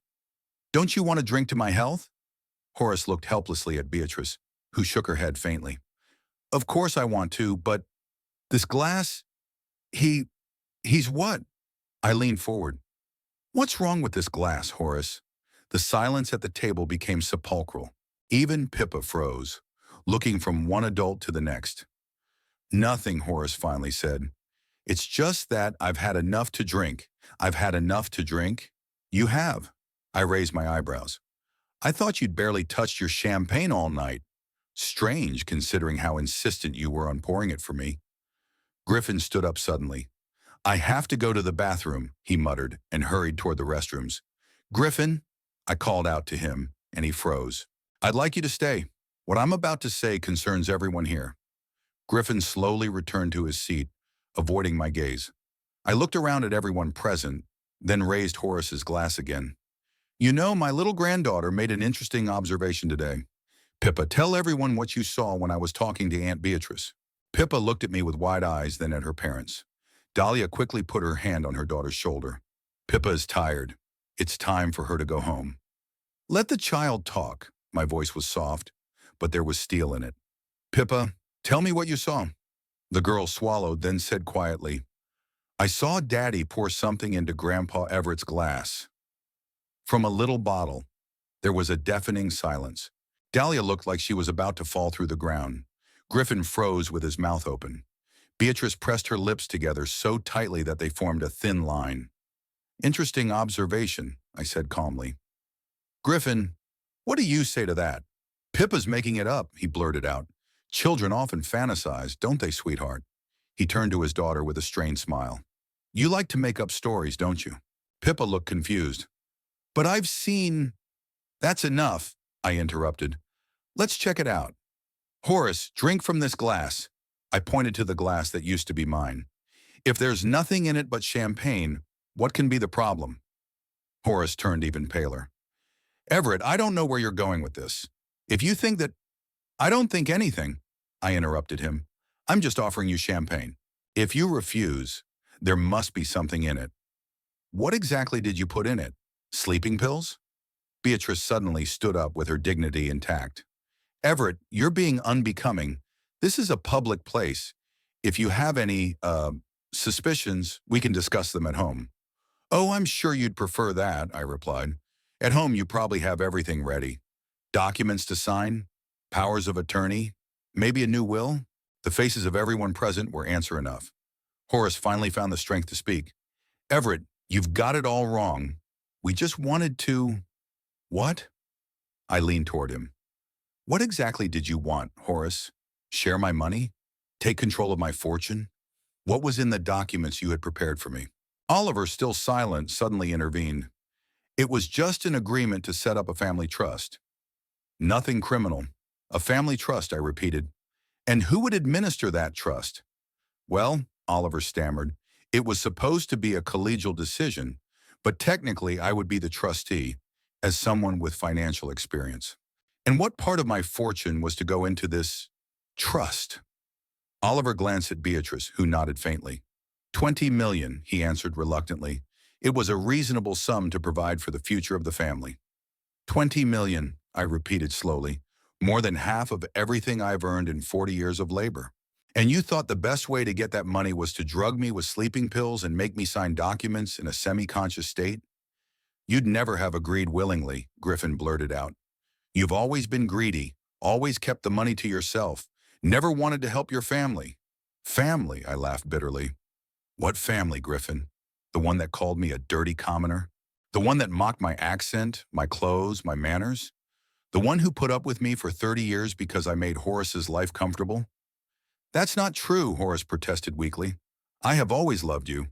Don't you want to drink to my health? Horace looked helplessly at Beatrice, who shook her head faintly. Of course I want to, but this glass… He's what? I leaned forward. What's wrong with this glass, Horace? The silence at the table became sepulchral. Even Pippa froze, looking from one adult to the next. Nothing, Horace finally said. It's just that I've had enough to drink. I've had enough to drink? You have. I raised my eyebrows. I thought you'd barely touched your champagne all night. Strange, considering how insistent you were on pouring it for me. Griffin stood up suddenly. I have to go to the bathroom, he muttered, and hurried toward the restrooms. Griffin, I called out to him, and he froze. I'd like you to stay. What I'm about to say concerns everyone here. Griffin slowly returned to his seat, avoiding my gaze. I looked around at everyone present, then raised Horace's glass again. You know, my little granddaughter made an interesting observation today. Pippa, tell everyone what you saw when I was talking to Aunt Beatrice. Pippa looked at me with wide eyes, then at her parents. Dahlia quickly put her hand on her daughter's shoulder. Pippa is tired. It's time for her to go home. Let the child talk. My voice was soft, but there was steel in it. Pippa, tell me what you saw. The girl swallowed, then said quietly, I saw Daddy pour something into Grandpa Everett's glass. From a little bottle. There was a deafening silence. Dahlia looked like she was about to fall through the ground. Griffin froze with his mouth open. Beatrice pressed her lips together so tightly that they formed a thin line. Interesting observation, I said calmly. Griffin, what do you say to that? Pippa's making it up, he blurted out. Children often fantasize, don't they, sweetheart? He turned to his daughter with a strained smile. You like to make up stories, don't you? Pippa looked confused. But I've seen... That's enough, I interrupted. Let's check it out. Horace, drink from this glass. I pointed to the glass that used to be mine. If there's nothing in it but champagne, what can be the problem? Horace turned even paler. Everett, I don't know where you're going with this. If you think that... I don't think anything, I interrupted him. I'm just offering you champagne. If you refuse, there must be something in it. What exactly did you put in it? Sleeping pills? Beatrice suddenly stood up with her dignity intact. Everett, you're being unbecoming. This is a public place. If you have any, suspicions, we can discuss them at home. Oh, I'm sure you'd prefer that, I replied. At home, you probably have everything ready. Documents to sign, powers of attorney, maybe a new will. The faces of everyone present were answer enough. Horace finally found the strength to speak. Everett, you've got it all wrong. We just wanted to... What? I leaned toward him. What exactly did you want, Horace? Share my money? Take control of my fortune? What was in the documents you had prepared for me? Oliver, still silent, suddenly intervened. It was just an agreement to set up a family trust. Nothing criminal. A family trust, I repeated. And who would administer that trust? Well, Oliver stammered, it was supposed to be a collegial decision, but technically I would be the trustee, as someone with financial experience. And what part of my fortune was to go into this trust? Oliver glanced at Beatrice, who nodded faintly. 20 million, he answered reluctantly. It was a reasonable sum to provide for the future of the family. 20 million, I repeated slowly. More than half of everything I've earned in 40 years of labor. And you thought the best way to get that money was to drug me with sleeping pills and make me sign documents in a semi-conscious state? You'd never have agreed willingly, Griffin blurted out. You've always been greedy, always kept the money to yourself, never wanted to help your family. Family, I laughed bitterly. What family, Griffin? The one that called me a dirty commoner? The one that mocked my accent, my clothes, my manners? The one who put up with me for 30 years because I made Horace's life comfortable? That's not true, Horace protested weakly. I have always loved you.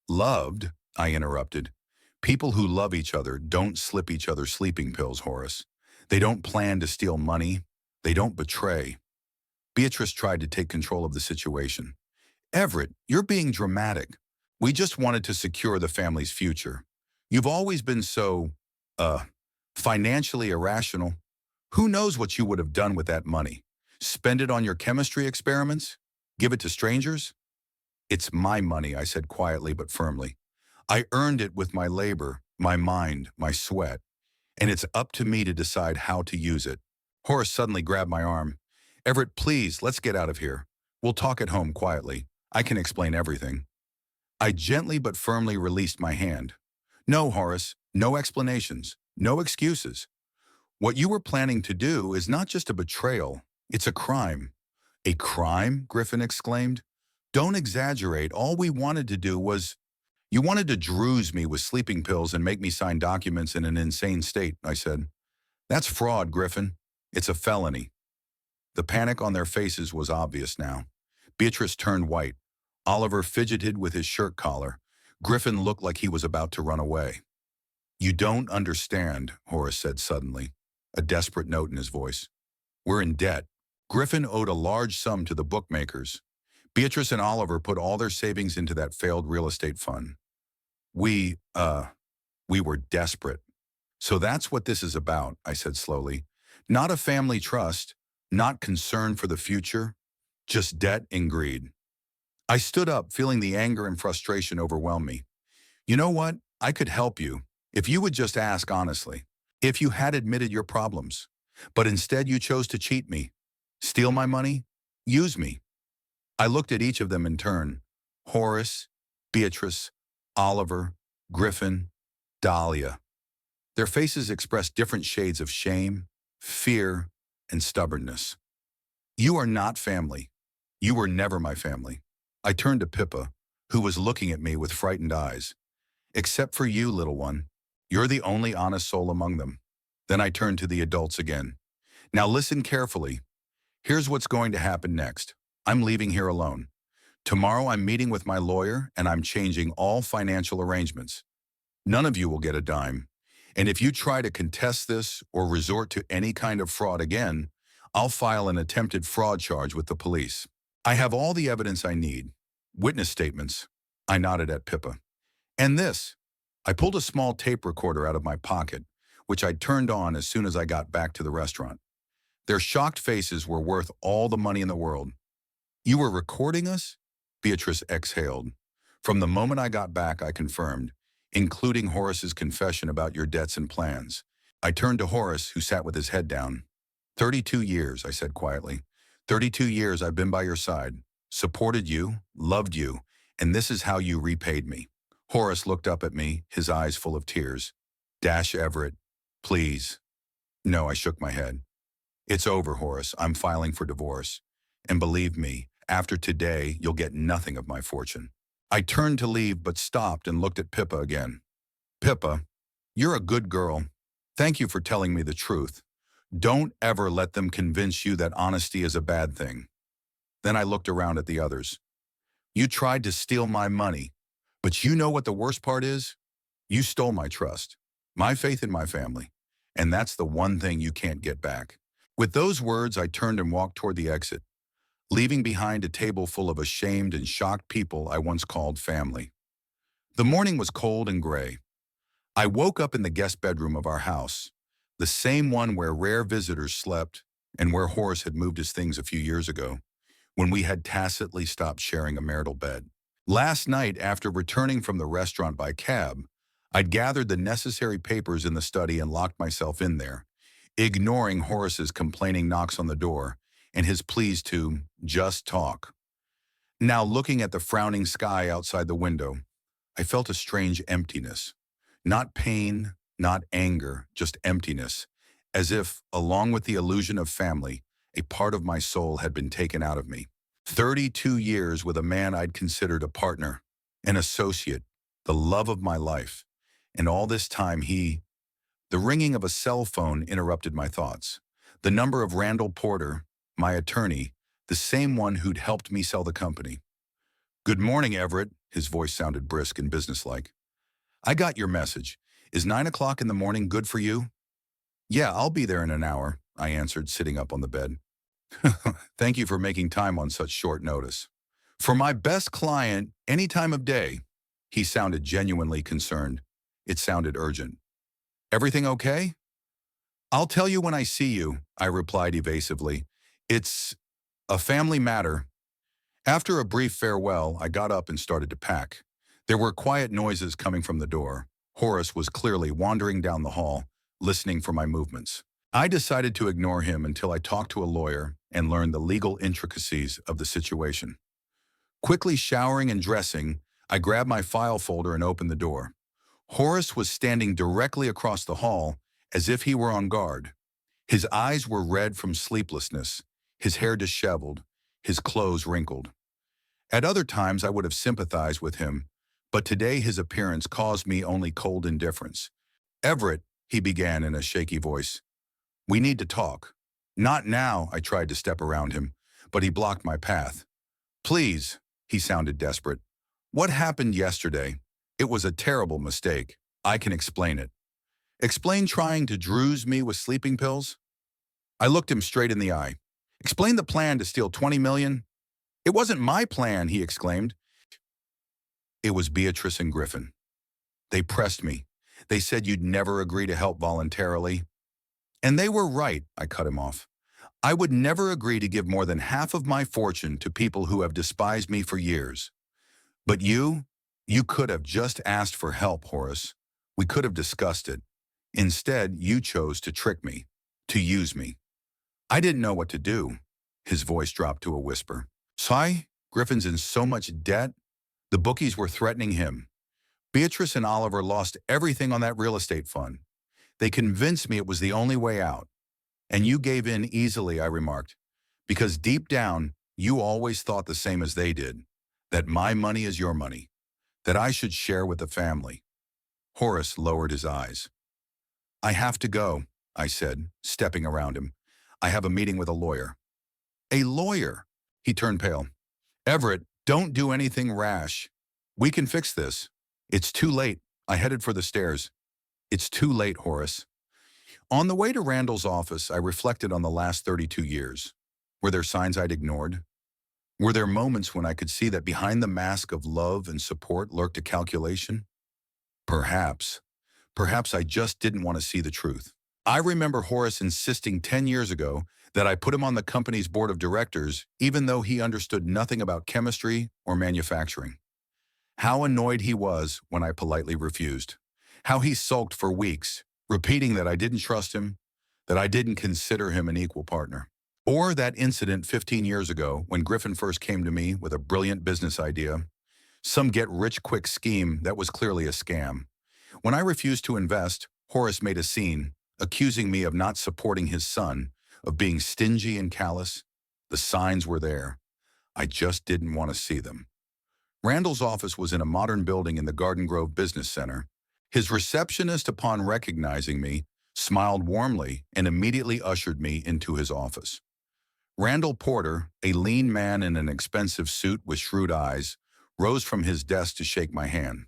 Loved? I interrupted. People who love each other don't slip each other sleeping pills, Horace. They don't plan to steal money. They don't betray. Beatrice tried to take control of the situation. Everett, you're being dramatic. We just wanted to secure the family's future. You've always been so, financially irrational. Who knows what you would have done with that money? Spend it on your chemistry experiments? Give it to strangers? It's my money, I said quietly but firmly. I earned it with my labor, my mind, my sweat, and it's up to me to decide how to use it. Horace suddenly grabbed my arm. Everett, please, let's get out of here. We'll talk at home quietly. I can explain everything. I gently but firmly released my hand. No, Horace, no explanations, no excuses. What you were planning to do is not just a betrayal, it's a crime. A crime? Griffin exclaimed. Don't exaggerate. All we wanted to do was... You wanted to druze me with sleeping pills and make me sign documents in an insane state, I said. That's fraud, Griffin. It's a felony. The panic on their faces was obvious now. Beatrice turned white. Oliver fidgeted with his shirt collar. Griffin looked like he was about to run away. You don't understand, Horace said suddenly, a desperate note in his voice. We're in debt. Griffin owed a large sum to the bookmakers. Beatrice and Oliver put all their savings into that failed real estate fund. We, uh, we were desperate. So that's what this is about, I said slowly. Not a family trust, not concern for the future, just debt and greed. I stood up, feeling the anger and frustration overwhelm me. You know what? I could help you if you would just ask honestly. If you had admitted your problems, but instead you chose to cheat me, steal my money, use me. I looked at each of them in turn. Horace, Beatrice, Oliver, Griffin, Dahlia. Their faces expressed different shades of shame, fear, and stubbornness. You are not family. You were never my family. I turned to Pippa, who was looking at me with frightened eyes. Except for you, little one. You're the only honest soul among them. Then I turned to the adults again. Now listen carefully. Here's what's going to happen next. I'm leaving here alone. Tomorrow I'm meeting with my lawyer and I'm changing all financial arrangements. None of you will get a dime. And if you try to contest this or resort to any kind of fraud again, I'll file an attempted fraud charge with the police. I have all the evidence I need. Witness statements. I nodded at Pippa. And this. I pulled a small tape recorder out of my pocket, which I turned on as soon as I got back to the restaurant. Their shocked faces were worth all the money in the world. You were recording us? Beatrice exhaled. From the moment I got back, I confirmed, including Horace's confession about your debts and plans. I turned to Horace, who sat with his head down. 32 years, I said quietly. 32 years I've been by your side, supported you, loved you, and this is how you repaid me. Horace looked up at me, his eyes full of tears. Everett, please. No, I shook my head. It's over, Horace. I'm filing for divorce. And believe me, after today, you'll get nothing of my fortune. I turned to leave but stopped and looked at Pippa again. Pippa, you're a good girl. Thank you for telling me the truth. Don't ever let them convince you that honesty is a bad thing. Then I looked around at the others. You tried to steal my money, but you know what the worst part is? You stole my trust, my faith in my family, and that's the one thing you can't get back. With those words, I turned and walked toward the exit, leaving behind a table full of ashamed and shocked people I once called family. The morning was cold and gray. I woke up in the guest bedroom of our house, the same one where rare visitors slept and where Horace had moved his things a few years ago, when we had tacitly stopped sharing a marital bed. Last night, after returning from the restaurant by cab, I'd gathered the necessary papers in the study and locked myself in there, ignoring Horace's complaining knocks on the door and his pleas to just talk. Now, looking at the frowning sky outside the window, I felt a strange emptiness. Not pain, not anger, just emptiness, as if, along with the illusion of family, a part of my soul had been taken out of me. 32 years with a man I'd considered a partner, an associate, the love of my life. And all this time the ringing of a cell phone interrupted my thoughts. The number of Randall Porter, my attorney, the same one who'd helped me sell the company. Good morning, Everett. His voice sounded brisk and businesslike. I got your message. Is 9 o'clock in the morning good for you? Yeah, I'll be there in an hour, I answered, sitting up on the bed. Thank you for making time on such short notice. For my best client, any time of day. He sounded genuinely concerned. It sounded urgent. Everything okay? I'll tell you when I see you, I replied evasively. It's a family matter. After a brief farewell, I got up and started to pack. There were quiet noises coming from the door. Horace was clearly wandering down the hall, listening for my movements. I decided to ignore him until I talked to a lawyer and learned the legal intricacies of the situation. Quickly showering and dressing, I grabbed my file folder and opened the door. Horace was standing directly across the hall, as if he were on guard. His eyes were red from sleeplessness, his hair disheveled, his clothes wrinkled. At other times I would have sympathized with him, but today his appearance caused me only cold indifference. Everett, he began in a shaky voice. We need to talk. Not now, I tried to step around him, but he blocked my path. Please, he sounded desperate. What happened yesterday? It was a terrible mistake. I can explain it. Explain trying to druze me with sleeping pills? I looked him straight in the eye. Explain the plan to steal $20 million? "It wasn't my plan," he exclaimed. "It was Beatrice and Griffin. They pressed me. They said you'd never agree to help voluntarily. And they were right," I cut him off. "I would never agree to give more than half of my fortune to people who have despised me for years. But you could have just asked for help, Horace. We could have discussed it. Instead, you chose to trick me, to use me. I didn't know what to do." His voice dropped to a whisper. "Sigh, Griffin's in so much debt. The bookies were threatening him. Beatrice and Oliver lost everything on that real estate fund. They convinced me it was the only way out. And you gave in easily," I remarked, "because deep down, you always thought the same as they did, that my money is your money, that I should share with the family." Horace lowered his eyes. "I have to go," I said, stepping around him. "I have a meeting with a lawyer." "A lawyer?" He turned pale. "Everett, don't do anything rash. We can fix this." "It's too late." I headed for the stairs. "It's too late, Horace." On the way to Randall's office, I reflected on the last 32 years. Were there signs I'd ignored? Were there moments when I could see that behind the mask of love and support lurked a calculation? Perhaps. Perhaps I just didn't want to see the truth. I remember Horace insisting 10 years ago that I put him on the company's board of directors, even though he understood nothing about chemistry or manufacturing. How annoyed he was when I politely refused. How he sulked for weeks, repeating that I didn't trust him, that I didn't consider him an equal partner. Or that incident 15 years ago when Griffin first came to me with a brilliant business idea, some get-rich-quick scheme that was clearly a scam. When I refused to invest, Horace made a scene, accusing me of not supporting his son, of being stingy and callous. The signs were there. I just didn't want to see them. Randall's office was in a modern building in the Garden Grove Business Center. His receptionist, upon recognizing me, smiled warmly and immediately ushered me into his office. Randall Porter, a lean man in an expensive suit with shrewd eyes, rose from his desk to shake my hand.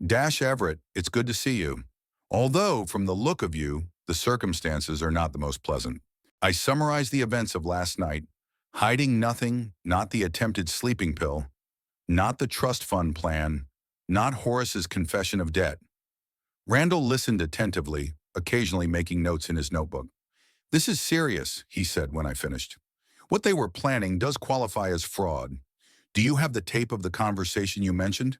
"Dash Everett, it's good to see you. Although, from the look of you, the circumstances are not the most pleasant." I summarized the events of last night, hiding nothing, not the attempted sleeping pill, not the trust fund plan, not Horace's confession of debt. Randall listened attentively, occasionally making notes in his notebook. "This is serious," he said when I finished. "What they were planning does qualify as fraud. Do you have the tape of the conversation you mentioned?"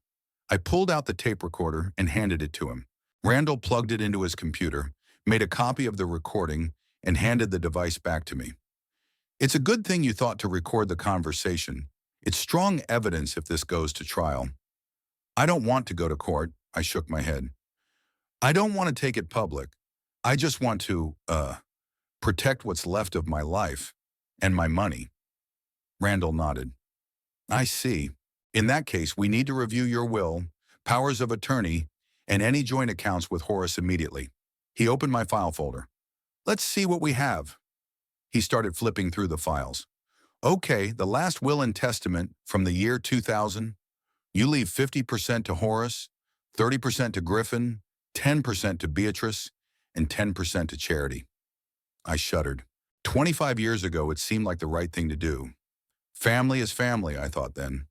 I pulled out the tape recorder and handed it to him. Randall plugged it into his computer, made a copy of the recording, and handed the device back to me. "It's a good thing you thought to record the conversation. It's strong evidence if this goes to trial." "I don't want to go to court," I shook my head. "I don't want to take it public. I just want to, protect what's left of my life and my money." Randall nodded. "I see. In that case, we need to review your will, powers of attorney, and any joint accounts with Horace immediately." He opened my file folder. "Let's see what we have." He started flipping through the files. "Okay, the last will and testament from the year 2000. You leave 50% to Horace, 30% to Griffin, 10% to Beatrice, and 10% to charity." I shuddered. 25 years ago, it seemed like the right thing to do. Family is family, I thought then.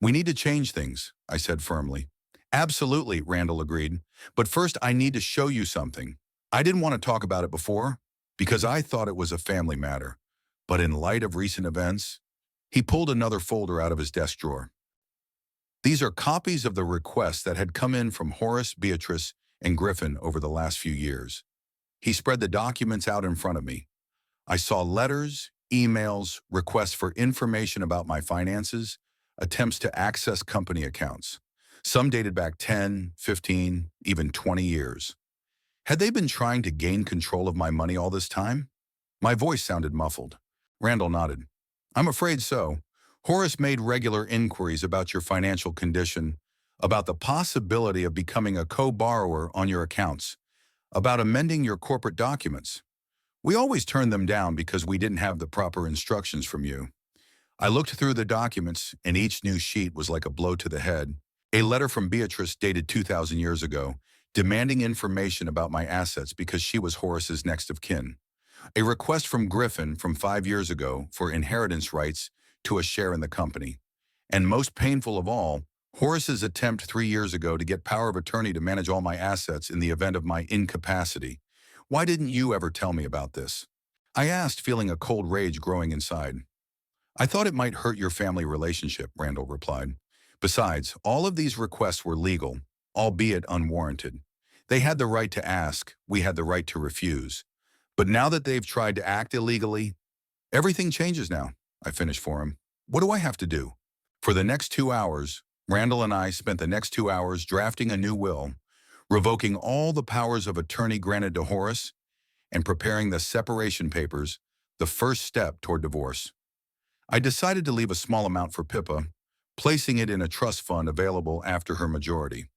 "We need to change things," I said firmly. "Absolutely," Randall agreed. "But first, I need to show you something. I didn't want to talk about it before, because I thought it was a family matter. But in light of recent events," he pulled another folder out of his desk drawer. "These are copies of the requests that had come in from Horace, Beatrice, and Griffin over the last few years." He spread the documents out in front of me. I saw letters, emails, requests for information about my finances, attempts to access company accounts. Some dated back 10, 15, even 20 years. Had they been trying to gain control of my money all this time? My voice sounded muffled. Randall nodded. "I'm afraid so. Horace made regular inquiries about your financial condition, about the possibility of becoming a co-borrower on your accounts, about amending your corporate documents. We always turned them down because we didn't have the proper instructions from you. I looked through the documents, and each new sheet was like a blow to the head. A letter from Beatrice dated 2,000 years ago, demanding information about my assets because she was Horace's next of kin. A request from Griffin from 5 years ago for inheritance rights to a share in the company. And most painful of all, Horace's attempt 3 years ago to get power of attorney to manage all my assets in the event of my incapacity. Why didn't you ever tell me about this? I asked, feeling a cold rage growing inside. I thought it might hurt your family relationship, Randall replied. Besides, all of these requests were legal, albeit unwarranted. They had the right to ask, we had the right to refuse. But now that they've tried to act illegally, everything changes now, I finished for him. What do I have to do? For the next 2 hours, Randall and I spent the next 2 hours drafting a new will, revoking all the powers of attorney granted to Horace, and preparing the separation papers, the first step toward divorce. I decided to leave a small amount for Pippa, placing it in a trust fund available after her majority.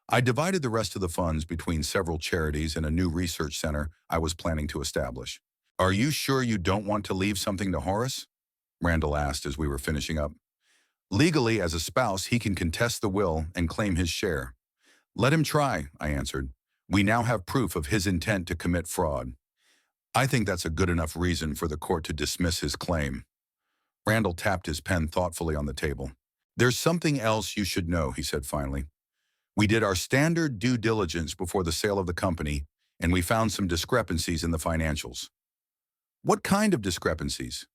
I divided the rest of the funds between several charities and a new research center I was planning to establish. Are you sure you don't want to leave something to Horace? Randall asked as we were finishing up. Legally, as a spouse, he can contest the will and claim his share. Let him try, I answered. We now have proof of his intent to commit fraud. I think that's a good enough reason for the court to dismiss his claim. Randall tapped his pen thoughtfully on the table. There's something else you should know, he said finally. We did our standard due diligence before the sale of the company, and we found some discrepancies in the financials. What kind of discrepancies?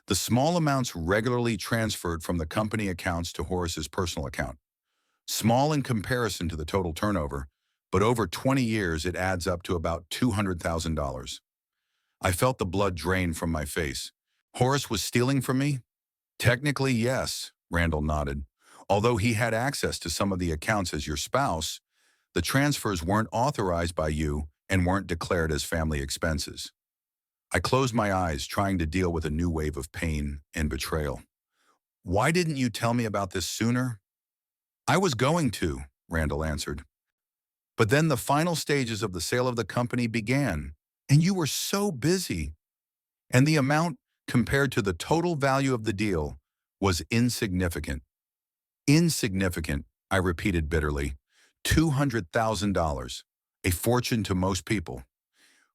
The small amounts regularly transferred from the company accounts to Horace's personal account. Small in comparison to the total turnover, but over 20 years it adds up to about $200,000. I felt the blood drain from my face. Horace was stealing from me? Technically, yes, Randall nodded. Although he had access to some of the accounts as your spouse, the transfers weren't authorized by you and weren't declared as family expenses. I closed my eyes, trying to deal with a new wave of pain and betrayal. Why didn't you tell me about this sooner? I was going to, Randall answered. But then the final stages of the sale of the company began, and you were so busy. And the amount, compared to the total value of the deal, was insignificant. Insignificant, I repeated bitterly. $200,000, a fortune to most people.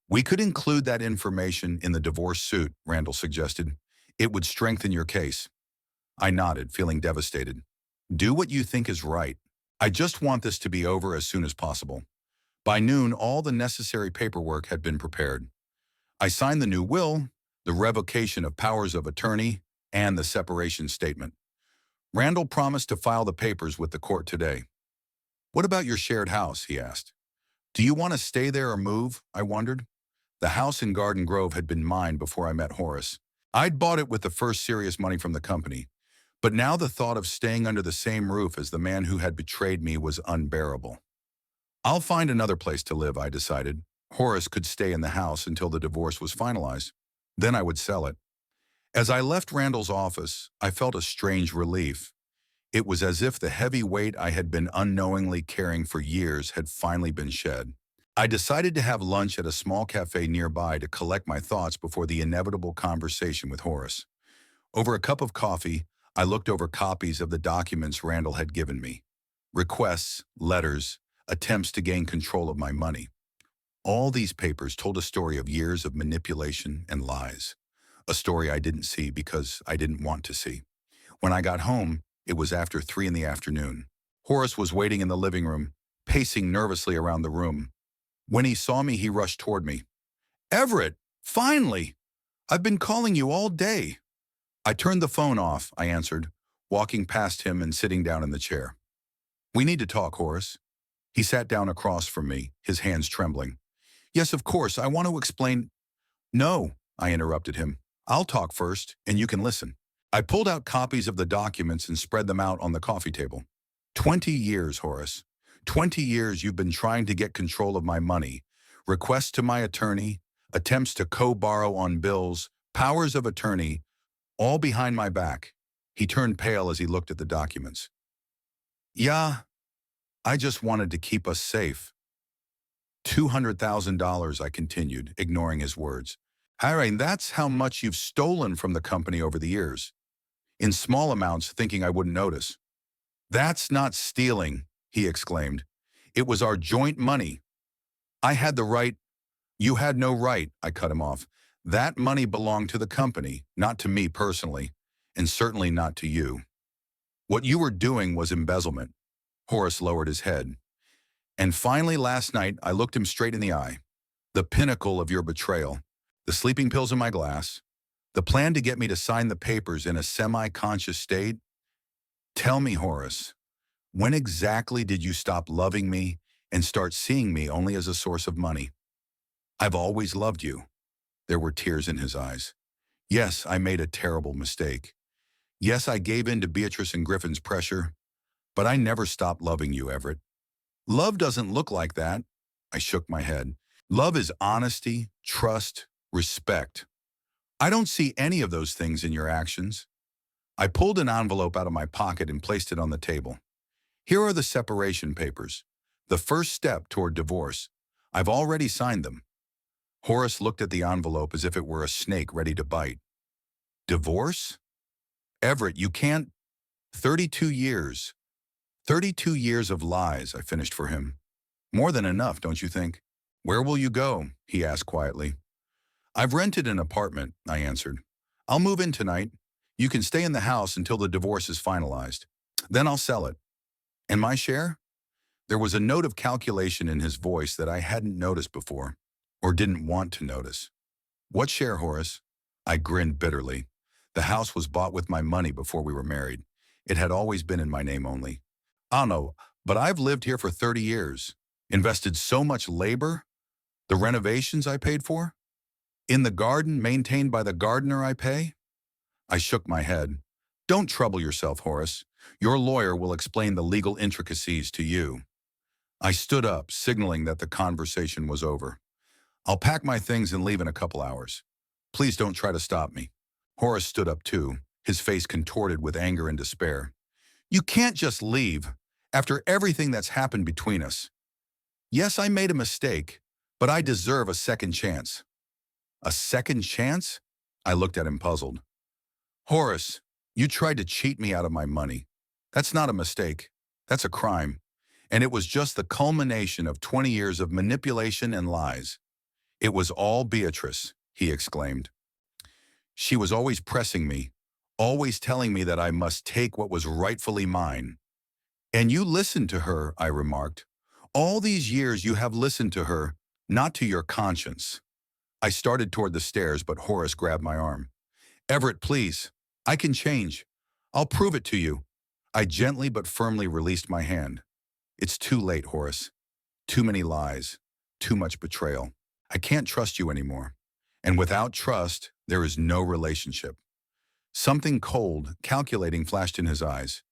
We could include that information in the divorce suit, Randall suggested. It would strengthen your case. I nodded, feeling devastated. Do what you think is right. I just want this to be over as soon as possible. By noon, all the necessary paperwork had been prepared. I signed the new will, the revocation of powers of attorney, and the separation statement. Randall promised to file the papers with the court today. What about your shared house, he asked. Do you want to stay there or move, I wondered. The house in Garden Grove had been mine before I met Horace. I'd bought it with the first serious money from the company, but now the thought of staying under the same roof as the man who had betrayed me was unbearable. I'll find another place to live, I decided. Horace could stay in the house until the divorce was finalized. Then I would sell it. As I left Randall's office, I felt a strange relief. It was as if the heavy weight I had been unknowingly carrying for years had finally been shed. I decided to have lunch at a small cafe nearby to collect my thoughts before the inevitable conversation with Horace. Over a cup of coffee, I looked over copies of the documents Randall had given me. Requests, letters, attempts to gain control of my money. All these papers told a story of years of manipulation and lies. A story I didn't see because I didn't want to see. When I got home, it was after 3 in the afternoon. Horace was waiting in the living room, pacing nervously around the room. When he saw me, he rushed toward me. Everett, finally! I've been calling you all day. I turned the phone off, I answered, walking past him and sitting down in the chair. We need to talk, Horace. He sat down across from me, his hands trembling. Yes, of course, I want to explain. No, I interrupted him. I'll talk first, and you can listen. I pulled out copies of the documents and spread them out on the coffee table. 20 years, Horace. 20 years you've been trying to get control of my money. Requests to my attorney, attempts to co-borrow on bills, powers of attorney, all behind my back. He turned pale as he looked at the documents. Yeah, I just wanted to keep us safe. $200,000, I continued, ignoring his words. Adrian, that's how much you've stolen from the company over the years. In small amounts, thinking I wouldn't notice. That's not stealing, he exclaimed. It was our joint money. I had the right. You had no right, I cut him off. That money belonged to the company, not to me personally. and certainly not to you. What you were doing was embezzlement. Horace lowered his head. And finally last night, I looked him straight in the eye. The pinnacle of your betrayal. The sleeping pills in my glass. The plan to get me to sign the papers in a semi-conscious state. Tell me, Horace, when exactly did you stop loving me and start seeing me only as a source of money? I've always loved you. There were tears in his eyes. Yes, I made a terrible mistake. Yes, I gave in to Beatrice and Griffin's pressure, but I never stopped loving you, Everett. Love doesn't look like that. I shook my head. Love is honesty, trust, respect. I don't see any of those things in your actions. I pulled an envelope out of my pocket and placed it on the table. Here are the separation papers. The first step toward divorce. I've already signed them. Horace looked at the envelope as if it were a snake ready to bite. Divorce? Everett, you can't. 32 years. 32 years of lies, I finished for him. More than enough, don't you think? Where will you go? He asked quietly. I've rented an apartment, I answered. I'll move in tonight. You can stay in the house until the divorce is finalized. Then I'll sell it. And my share? There was a note of calculation in his voice that I hadn't noticed before, or didn't want to notice. What share, Horace? I grinned bitterly. The house was bought with my money before we were married. It had always been in my name only. I know, but I've lived here for 30 years. Invested so much labor. The renovations I paid for. In the garden maintained by the gardener I pay. I shook my head. Don't trouble yourself, Horace. Your lawyer will explain the legal intricacies to you. I stood up, signaling that the conversation was over. I'll pack my things and leave in a couple hours. Please don't try to stop me. Horace stood up too, his face contorted with anger and despair. You can't just leave, after everything that's happened between us. Yes, I made a mistake, but I deserve a second chance. A second chance? I looked at him puzzled. Horace, you tried to cheat me out of my money. That's not a mistake. That's a crime. And it was just the culmination of 20 years of manipulation and lies. It was all Beatrice, he exclaimed. She was always pressing me, always telling me that I must take what was rightfully mine. And you listened to her, I remarked. All these years you have listened to her, not to your conscience. I started toward the stairs, but Horace grabbed my arm. Everett, please. I can change. I'll prove it to you. I gently but firmly released my hand. It's too late, Horace. Too many lies. Too much betrayal. I can't trust you anymore. And without trust, there is no relationship. Something cold, calculating flashed in his eyes.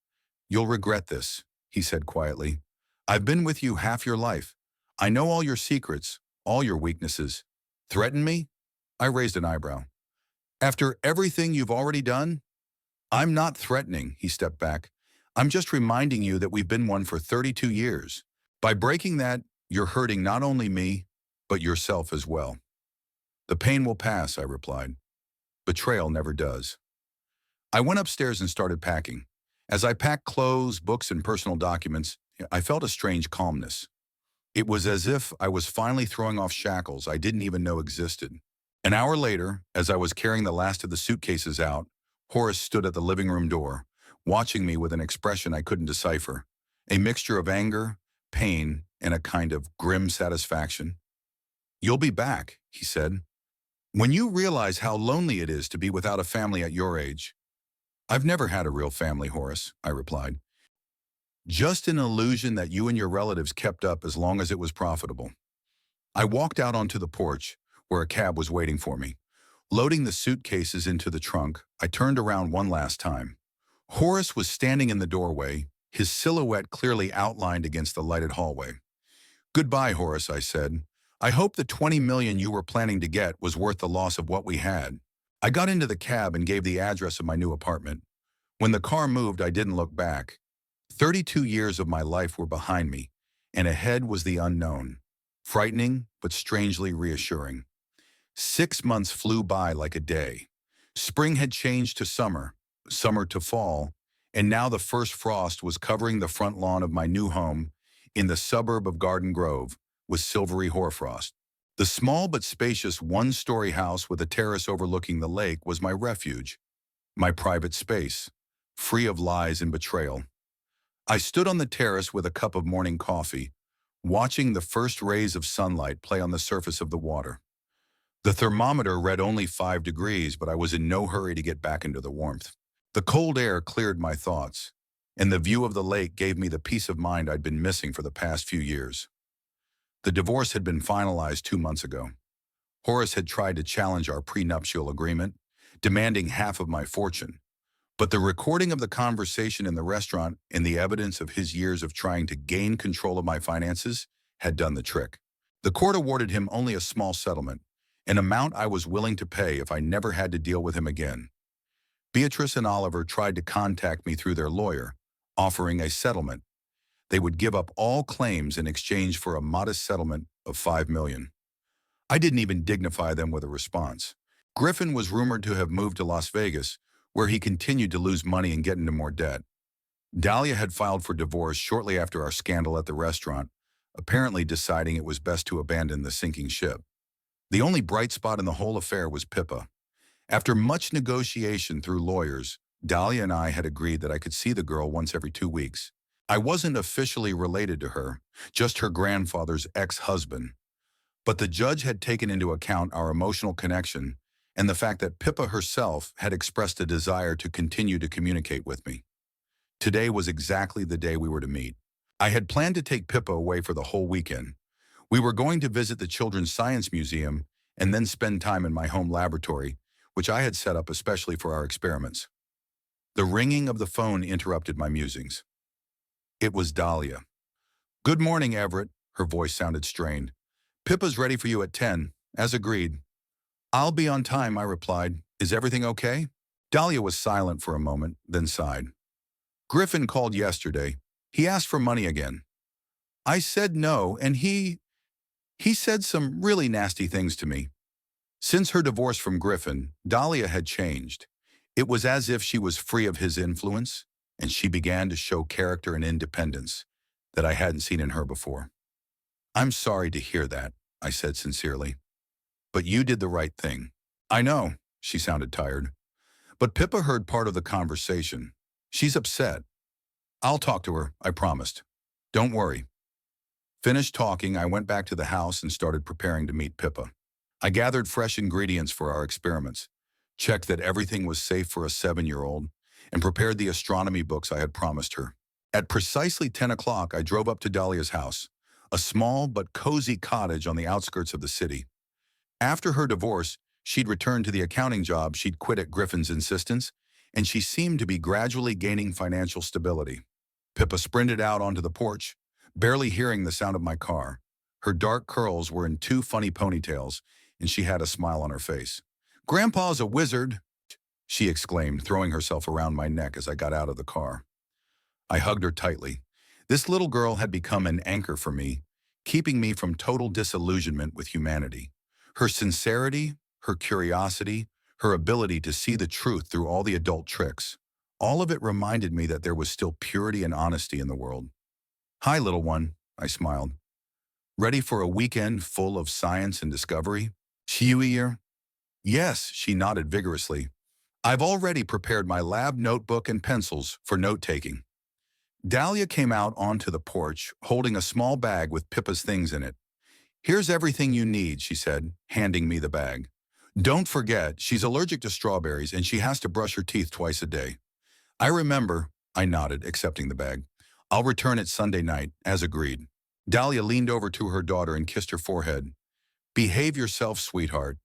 You'll regret this, he said quietly. I've been with you half your life. I know all your secrets, all your weaknesses. Threaten me? I raised an eyebrow. After everything you've already done? I'm not threatening, he stepped back. I'm just reminding you that we've been one for 32 years. By breaking that, you're hurting not only me, but yourself as well. The pain will pass, I replied. Betrayal never does. I went upstairs and started packing. As I packed clothes, books, and personal documents, I felt a strange calmness. It was as if I was finally throwing off shackles I didn't even know existed. An hour later, as I was carrying the last of the suitcases out, Horace stood at the living room door, watching me with an expression I couldn't decipher, a mixture of anger, pain, and a kind of grim satisfaction. You'll be back, he said. When you realize how lonely it is to be without a family at your age. I've never had a real family, Horace, I replied. Just an illusion that you and your relatives kept up as long as it was profitable. I walked out onto the porch, where a cab was waiting for me. Loading the suitcases into the trunk, I turned around one last time. Horace was standing in the doorway, his silhouette clearly outlined against the lighted hallway. Goodbye, Horace, I said. I hope the $20 million you were planning to get was worth the loss of what we had. I got into the cab and gave the address of my new apartment. When the car moved, I didn't look back. 32 years of my life were behind me, and ahead was the unknown. Frightening, but strangely reassuring. 6 months flew by like a day. Spring had changed to summer, summer to fall, and now the first frost was covering the front lawn of my new home in the suburb of Garden Grove with silvery hoarfrost. The small but spacious one-story house with a terrace overlooking the lake was my refuge. my private space, free of lies and betrayal. I stood on the terrace with a cup of morning coffee, watching the first rays of sunlight play on the surface of the water. The thermometer read only 5 degrees, but I was in no hurry to get back into the warmth. The cold air cleared my thoughts, and the view of the lake gave me the peace of mind I'd been missing for the past few years. The divorce had been finalized 2 months ago. Horace had tried to challenge our prenuptial agreement, demanding half of my fortune. But the recording of the conversation in the restaurant and the evidence of his years of trying to gain control of my finances had done the trick. The court awarded him only a small settlement, an amount I was willing to pay if I never had to deal with him again. Beatrice and Oliver tried to contact me through their lawyer, offering a settlement. They would give up all claims in exchange for a modest settlement of $5 million. I didn't even dignify them with a response. Griffin was rumored to have moved to Las Vegas, where he continued to lose money and get into more debt. Dahlia had filed for divorce shortly after our scandal at the restaurant, apparently deciding it was best to abandon the sinking ship. The only bright spot in the whole affair was Pippa. After much negotiation through lawyers, Dahlia and I had agreed that I could see the girl once every 2 weeks. I wasn't officially related to her, just her grandfather's ex-husband. But the judge had taken into account our emotional connection and the fact that Pippa herself had expressed a desire to continue to communicate with me. Today was exactly the day we were to meet. I had planned to take Pippa away for the whole weekend. We were going to visit the Children's Science Museum and then spend time in my home laboratory, which I had set up especially for our experiments. The ringing of the phone interrupted my musings. It was Dahlia. "Good morning, Everett." Her voice sounded strained. "Pippa's ready for you at 10, as agreed." "I'll be on time," I replied. "Is everything okay?" Dahlia was silent for a moment, then sighed. "Griffin called yesterday. He asked for money again. I said no, and he said some really nasty things to me." Since her divorce from Griffin, Dahlia had changed. It was as if she was free of his influence, and she began to show character and independence that I hadn't seen in her before. "I'm sorry to hear that," I said sincerely. "But you did the right thing." "I know," she sounded tired. "But Pippa heard part of the conversation. She's upset." "I'll talk to her," I promised. "Don't worry." Finished talking, I went back to the house and started preparing to meet Pippa. I gathered fresh ingredients for our experiments, checked that everything was safe for a 7-year-old, and prepared the astronomy books I had promised her. At precisely 10 o'clock, I drove up to Dahlia's house, a small but cozy cottage on the outskirts of the city. After her divorce, she'd returned to the accounting job she'd quit at Griffin's insistence, and she seemed to be gradually gaining financial stability. Pippa sprinted out onto the porch, barely hearing the sound of my car. Her dark curls were in 2 funny ponytails, and she had a smile on her face. "Grandpa's a wizard," she exclaimed, throwing herself around my neck as I got out of the car. I hugged her tightly. This little girl had become an anchor for me, keeping me from total disillusionment with humanity. Her sincerity, her curiosity, her ability to see the truth through all the adult tricks, all of it reminded me that there was still purity and honesty in the world. "Hi, little one," I smiled. "Ready for a weekend full of science and discovery?" "She here?" "Yes," she nodded vigorously. "I've already prepared my lab notebook and pencils for note-taking." Dahlia came out onto the porch, holding a small bag with Pippa's things in it. "Here's everything you need," she said, handing me the bag. "Don't forget, she's allergic to strawberries and she has to brush her teeth twice a day." "I remember," I nodded, accepting the bag. "I'll return it Sunday night, as agreed." Dahlia leaned over to her daughter and kissed her forehead. "Behave yourself, sweetheart,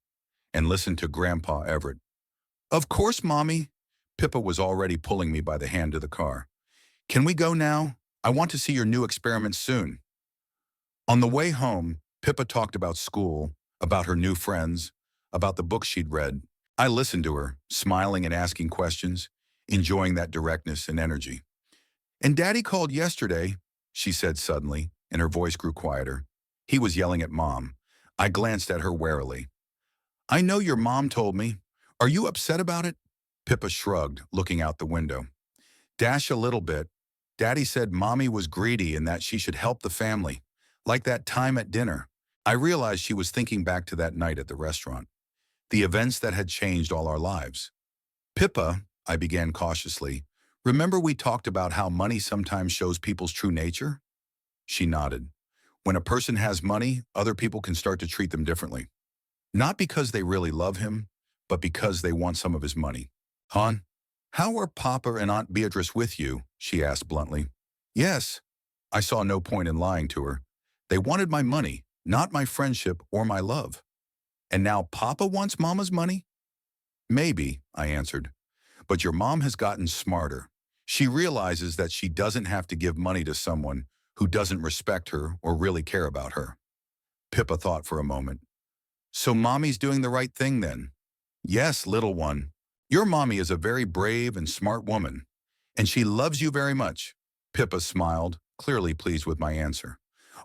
and listen to Grandpa Everett." "Of course, Mommy." Pippa was already pulling me by the hand to the car. "Can we go now? I want to see your new experiments soon." On the way home, Pippa talked about school, about her new friends, about the books she'd read. I listened to her, smiling and asking questions, enjoying that directness and energy. "And Daddy called yesterday," she said suddenly, and her voice grew quieter. "He was yelling at Mom." I glanced at her warily. "I know your mom told me. Are you upset about it?" Pippa shrugged, looking out the window. "Dash a little bit. Daddy said Mommy was greedy and that she should help the family, like that time at dinner." I realized she was thinking back to that night at the restaurant, the events that had changed all our lives. "Pippa," I began cautiously. Remember we talked about how money sometimes shows people's true nature? She nodded. When a person has money, other people can start to treat them differently. Not because they really love him, but because they want some of his money. Hon, how are Papa and Aunt Beatrice with you? She asked bluntly. Yes. I saw no point in lying to her. They wanted my money, not my friendship or my love. And now Papa wants Mama's money? Maybe, I answered. But your mom has gotten smarter. She realizes that she doesn't have to give money to someone who doesn't respect her or really care about her. Pippa thought for a moment. So Mommy's doing the right thing then? Yes, little one. Your mommy is a very brave and smart woman, and she loves you very much. Pippa smiled, clearly pleased with my answer.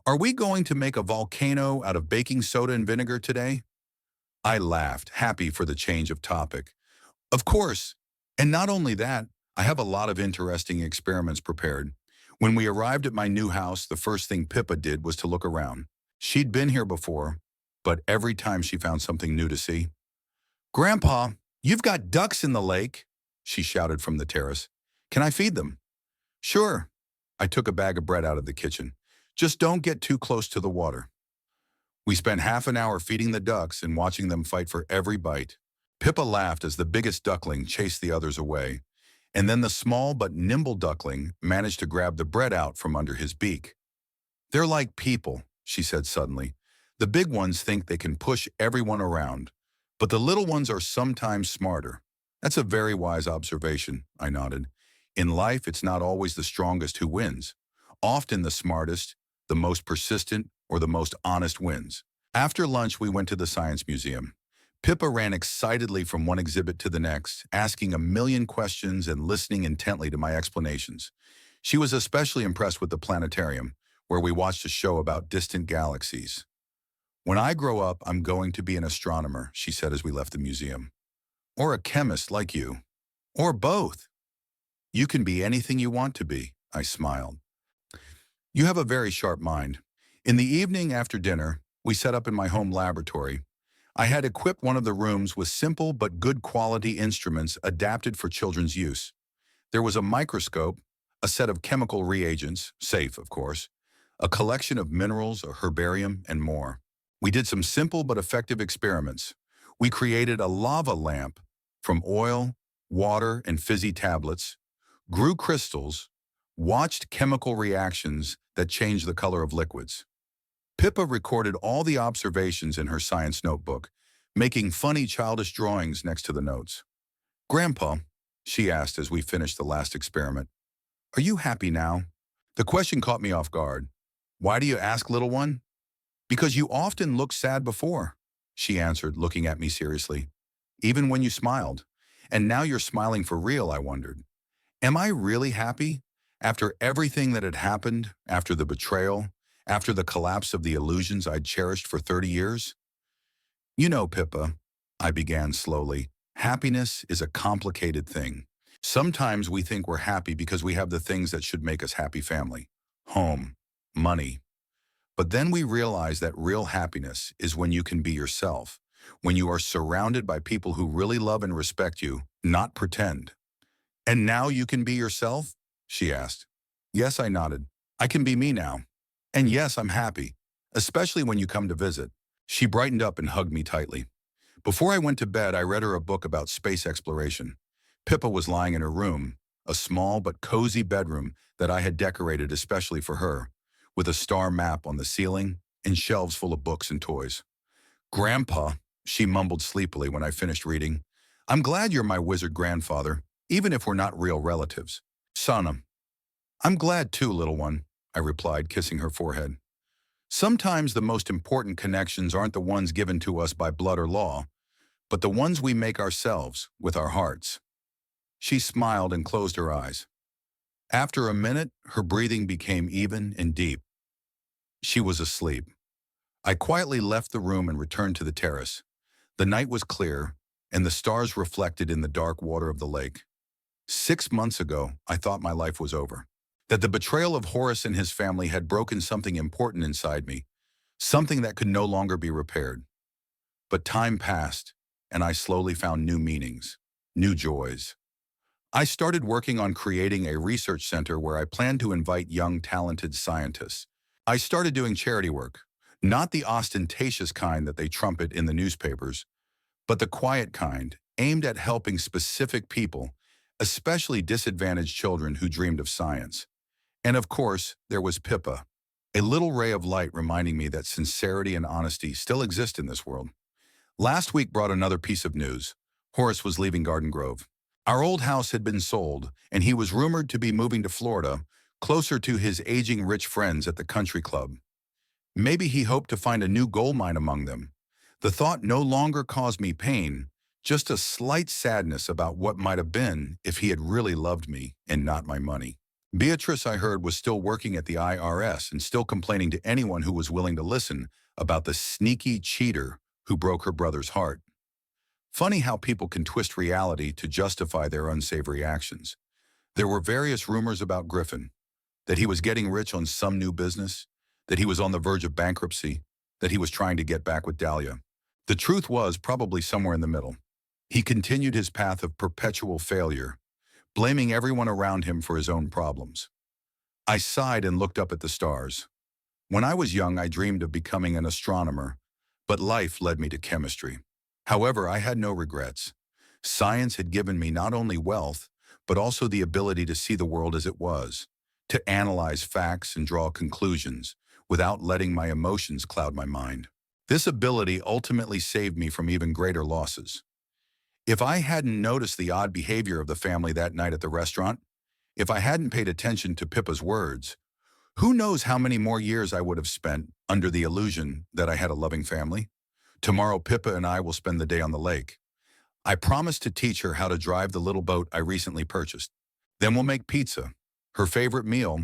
Are we going to make a volcano out of baking soda and vinegar today? I laughed, happy for the change of topic. Of course. And not only that, I have a lot of interesting experiments prepared. When we arrived at my new house, the first thing Pippa did was to look around. She'd been here before, but every time she found something new to see. Grandpa, you've got ducks in the lake, she shouted from the terrace. Can I feed them? Sure. I took a bag of bread out of the kitchen. Just don't get too close to the water. We spent half an hour feeding the ducks and watching them fight for every bite. Pippa laughed as the biggest duckling chased the others away, and then the small but nimble duckling managed to grab the bread out from under his beak. They're like people, she said suddenly. The big ones think they can push everyone around, but the little ones are sometimes smarter. That's a very wise observation, I nodded. In life, it's not always the strongest who wins. Often the smartest, the most persistent, or the most honest wins. After lunch, we went to the Science Museum. Pippa ran excitedly from one exhibit to the next, asking a million questions and listening intently to my explanations. She was especially impressed with the planetarium, where we watched a show about distant galaxies. When I grow up, I'm going to be an astronomer, she said as we left the museum. Or a chemist like you. Or both. You can be anything you want to be, I smiled. You have a very sharp mind. In the evening after dinner, we set up in my home laboratory. I had equipped one of the rooms with simple but good quality instruments adapted for children's use. There was a microscope, a set of chemical reagents, safe of course, a collection of minerals, a herbarium, and more. We did some simple but effective experiments. We created a lava lamp from oil, water, and fizzy tablets, grew crystals, watched chemical reactions that changed the color of liquids. Pippa recorded all the observations in her science notebook, making funny childish drawings next to the notes. Grandpa, she asked as we finished the last experiment, are you happy now? The question caught me off guard. Why do you ask, little one? Because you often looked sad before, she answered, looking at me seriously. Even when you smiled. And now you're smiling for real, I wondered. Am I really happy? After everything that had happened, after the betrayal, after the collapse of the illusions I'd cherished for 30 years? You know, Pippa, I began slowly, happiness is a complicated thing. Sometimes we think we're happy because we have the things that should make us happy: family, home, money. But then we realize that real happiness is when you can be yourself, when you are surrounded by people who really love and respect you, not pretend. And now you can be yourself? She asked. Yes, I nodded. I can be me now. And yes, I'm happy, especially when you come to visit. She brightened up and hugged me tightly. Before I went to bed, I read her a book about space exploration. Pippa was lying in her room, a small but cozy bedroom that I had decorated especially for her, with a star map on the ceiling and shelves full of books and toys. Grandpa, she mumbled sleepily when I finished reading, I'm glad you're my wizard grandfather, even if we're not real relatives. Sana, I'm glad too, little one, I replied, kissing her forehead. Sometimes the most important connections aren't the ones given to us by blood or law, but the ones we make ourselves with our hearts. She smiled and closed her eyes. After a minute, her breathing became even and deep. She was asleep. I quietly left the room and returned to the terrace. The night was clear, and the stars reflected in the dark water of the lake. 6 months ago, I thought my life was over. That the betrayal of Horace and his family had broken something important inside me, something that could no longer be repaired. But time passed, and I slowly found new meanings, new joys. I started working on creating a research center where I plan to invite young, talented scientists. I started doing charity work, not the ostentatious kind that they trumpet in the newspapers, but the quiet kind, aimed at helping specific people, especially disadvantaged children who dreamed of science. And of course, there was Pippa, a little ray of light reminding me that sincerity and honesty still exist in this world. Last week brought another piece of news. Horace was leaving Garden Grove. Our old house had been sold, and he was rumored to be moving to Florida, closer to his aging rich friends at the country club. Maybe he hoped to find a new gold mine among them. The thought no longer caused me pain, just a slight sadness about what might have been if he had really loved me and not my money. Beatrice, I heard, was still working at the IRS and still complaining to anyone who was willing to listen about the sneaky cheater who broke her brother's heart. Funny how people can twist reality to justify their unsavory actions. There were various rumors about Griffin, that he was getting rich on some new business, that he was on the verge of bankruptcy, that he was trying to get back with Dahlia. The truth was probably somewhere in the middle. He continued his path of perpetual failure, blaming everyone around him for his own problems. I sighed and looked up at the stars. When I was young, I dreamed of becoming an astronomer, but life led me to chemistry. However, I had no regrets. Science had given me not only wealth, but also the ability to see the world as it was, to analyze facts and draw conclusions without letting my emotions cloud my mind. This ability ultimately saved me from even greater losses. If I hadn't noticed the odd behavior of the family that night at the restaurant, if I hadn't paid attention to Pippa's words, who knows how many more years I would have spent under the illusion that I had a loving family? Tomorrow, Pippa and I will spend the day on the lake. I promised to teach her how to drive the little boat I recently purchased. Then we'll make pizza, her favorite meal,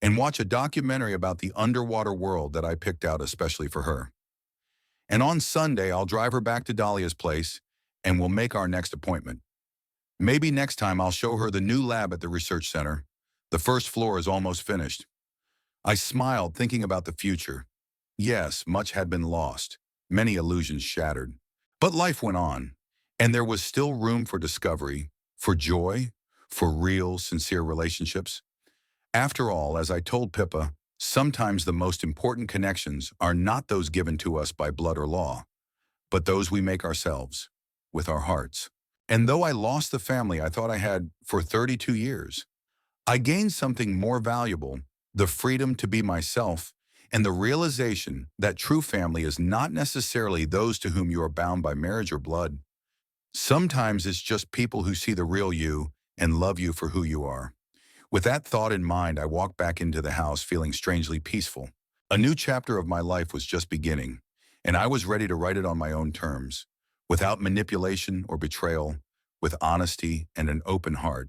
and watch a documentary about the underwater world that I picked out especially for her. And on Sunday, I'll drive her back to Dahlia's place, and we'll make our next appointment. Maybe next time I'll show her the new lab at the research center. The first floor is almost finished. I smiled, thinking about the future. Yes, much had been lost, many illusions shattered. But life went on, and there was still room for discovery, for joy, for real, sincere relationships. After all, as I told Pippa, sometimes the most important connections are not those given to us by blood or law, but those we make ourselves, with our hearts. And though I lost the family I thought I had for 32 years, I gained something more valuable, the freedom to be myself, and the realization that true family is not necessarily those to whom you are bound by marriage or blood. Sometimes it's just people who see the real you and love you for who you are. With that thought in mind, I walked back into the house feeling strangely peaceful. A new chapter of my life was just beginning, and I was ready to write it on my own terms, without manipulation or betrayal, with honesty and an open heart.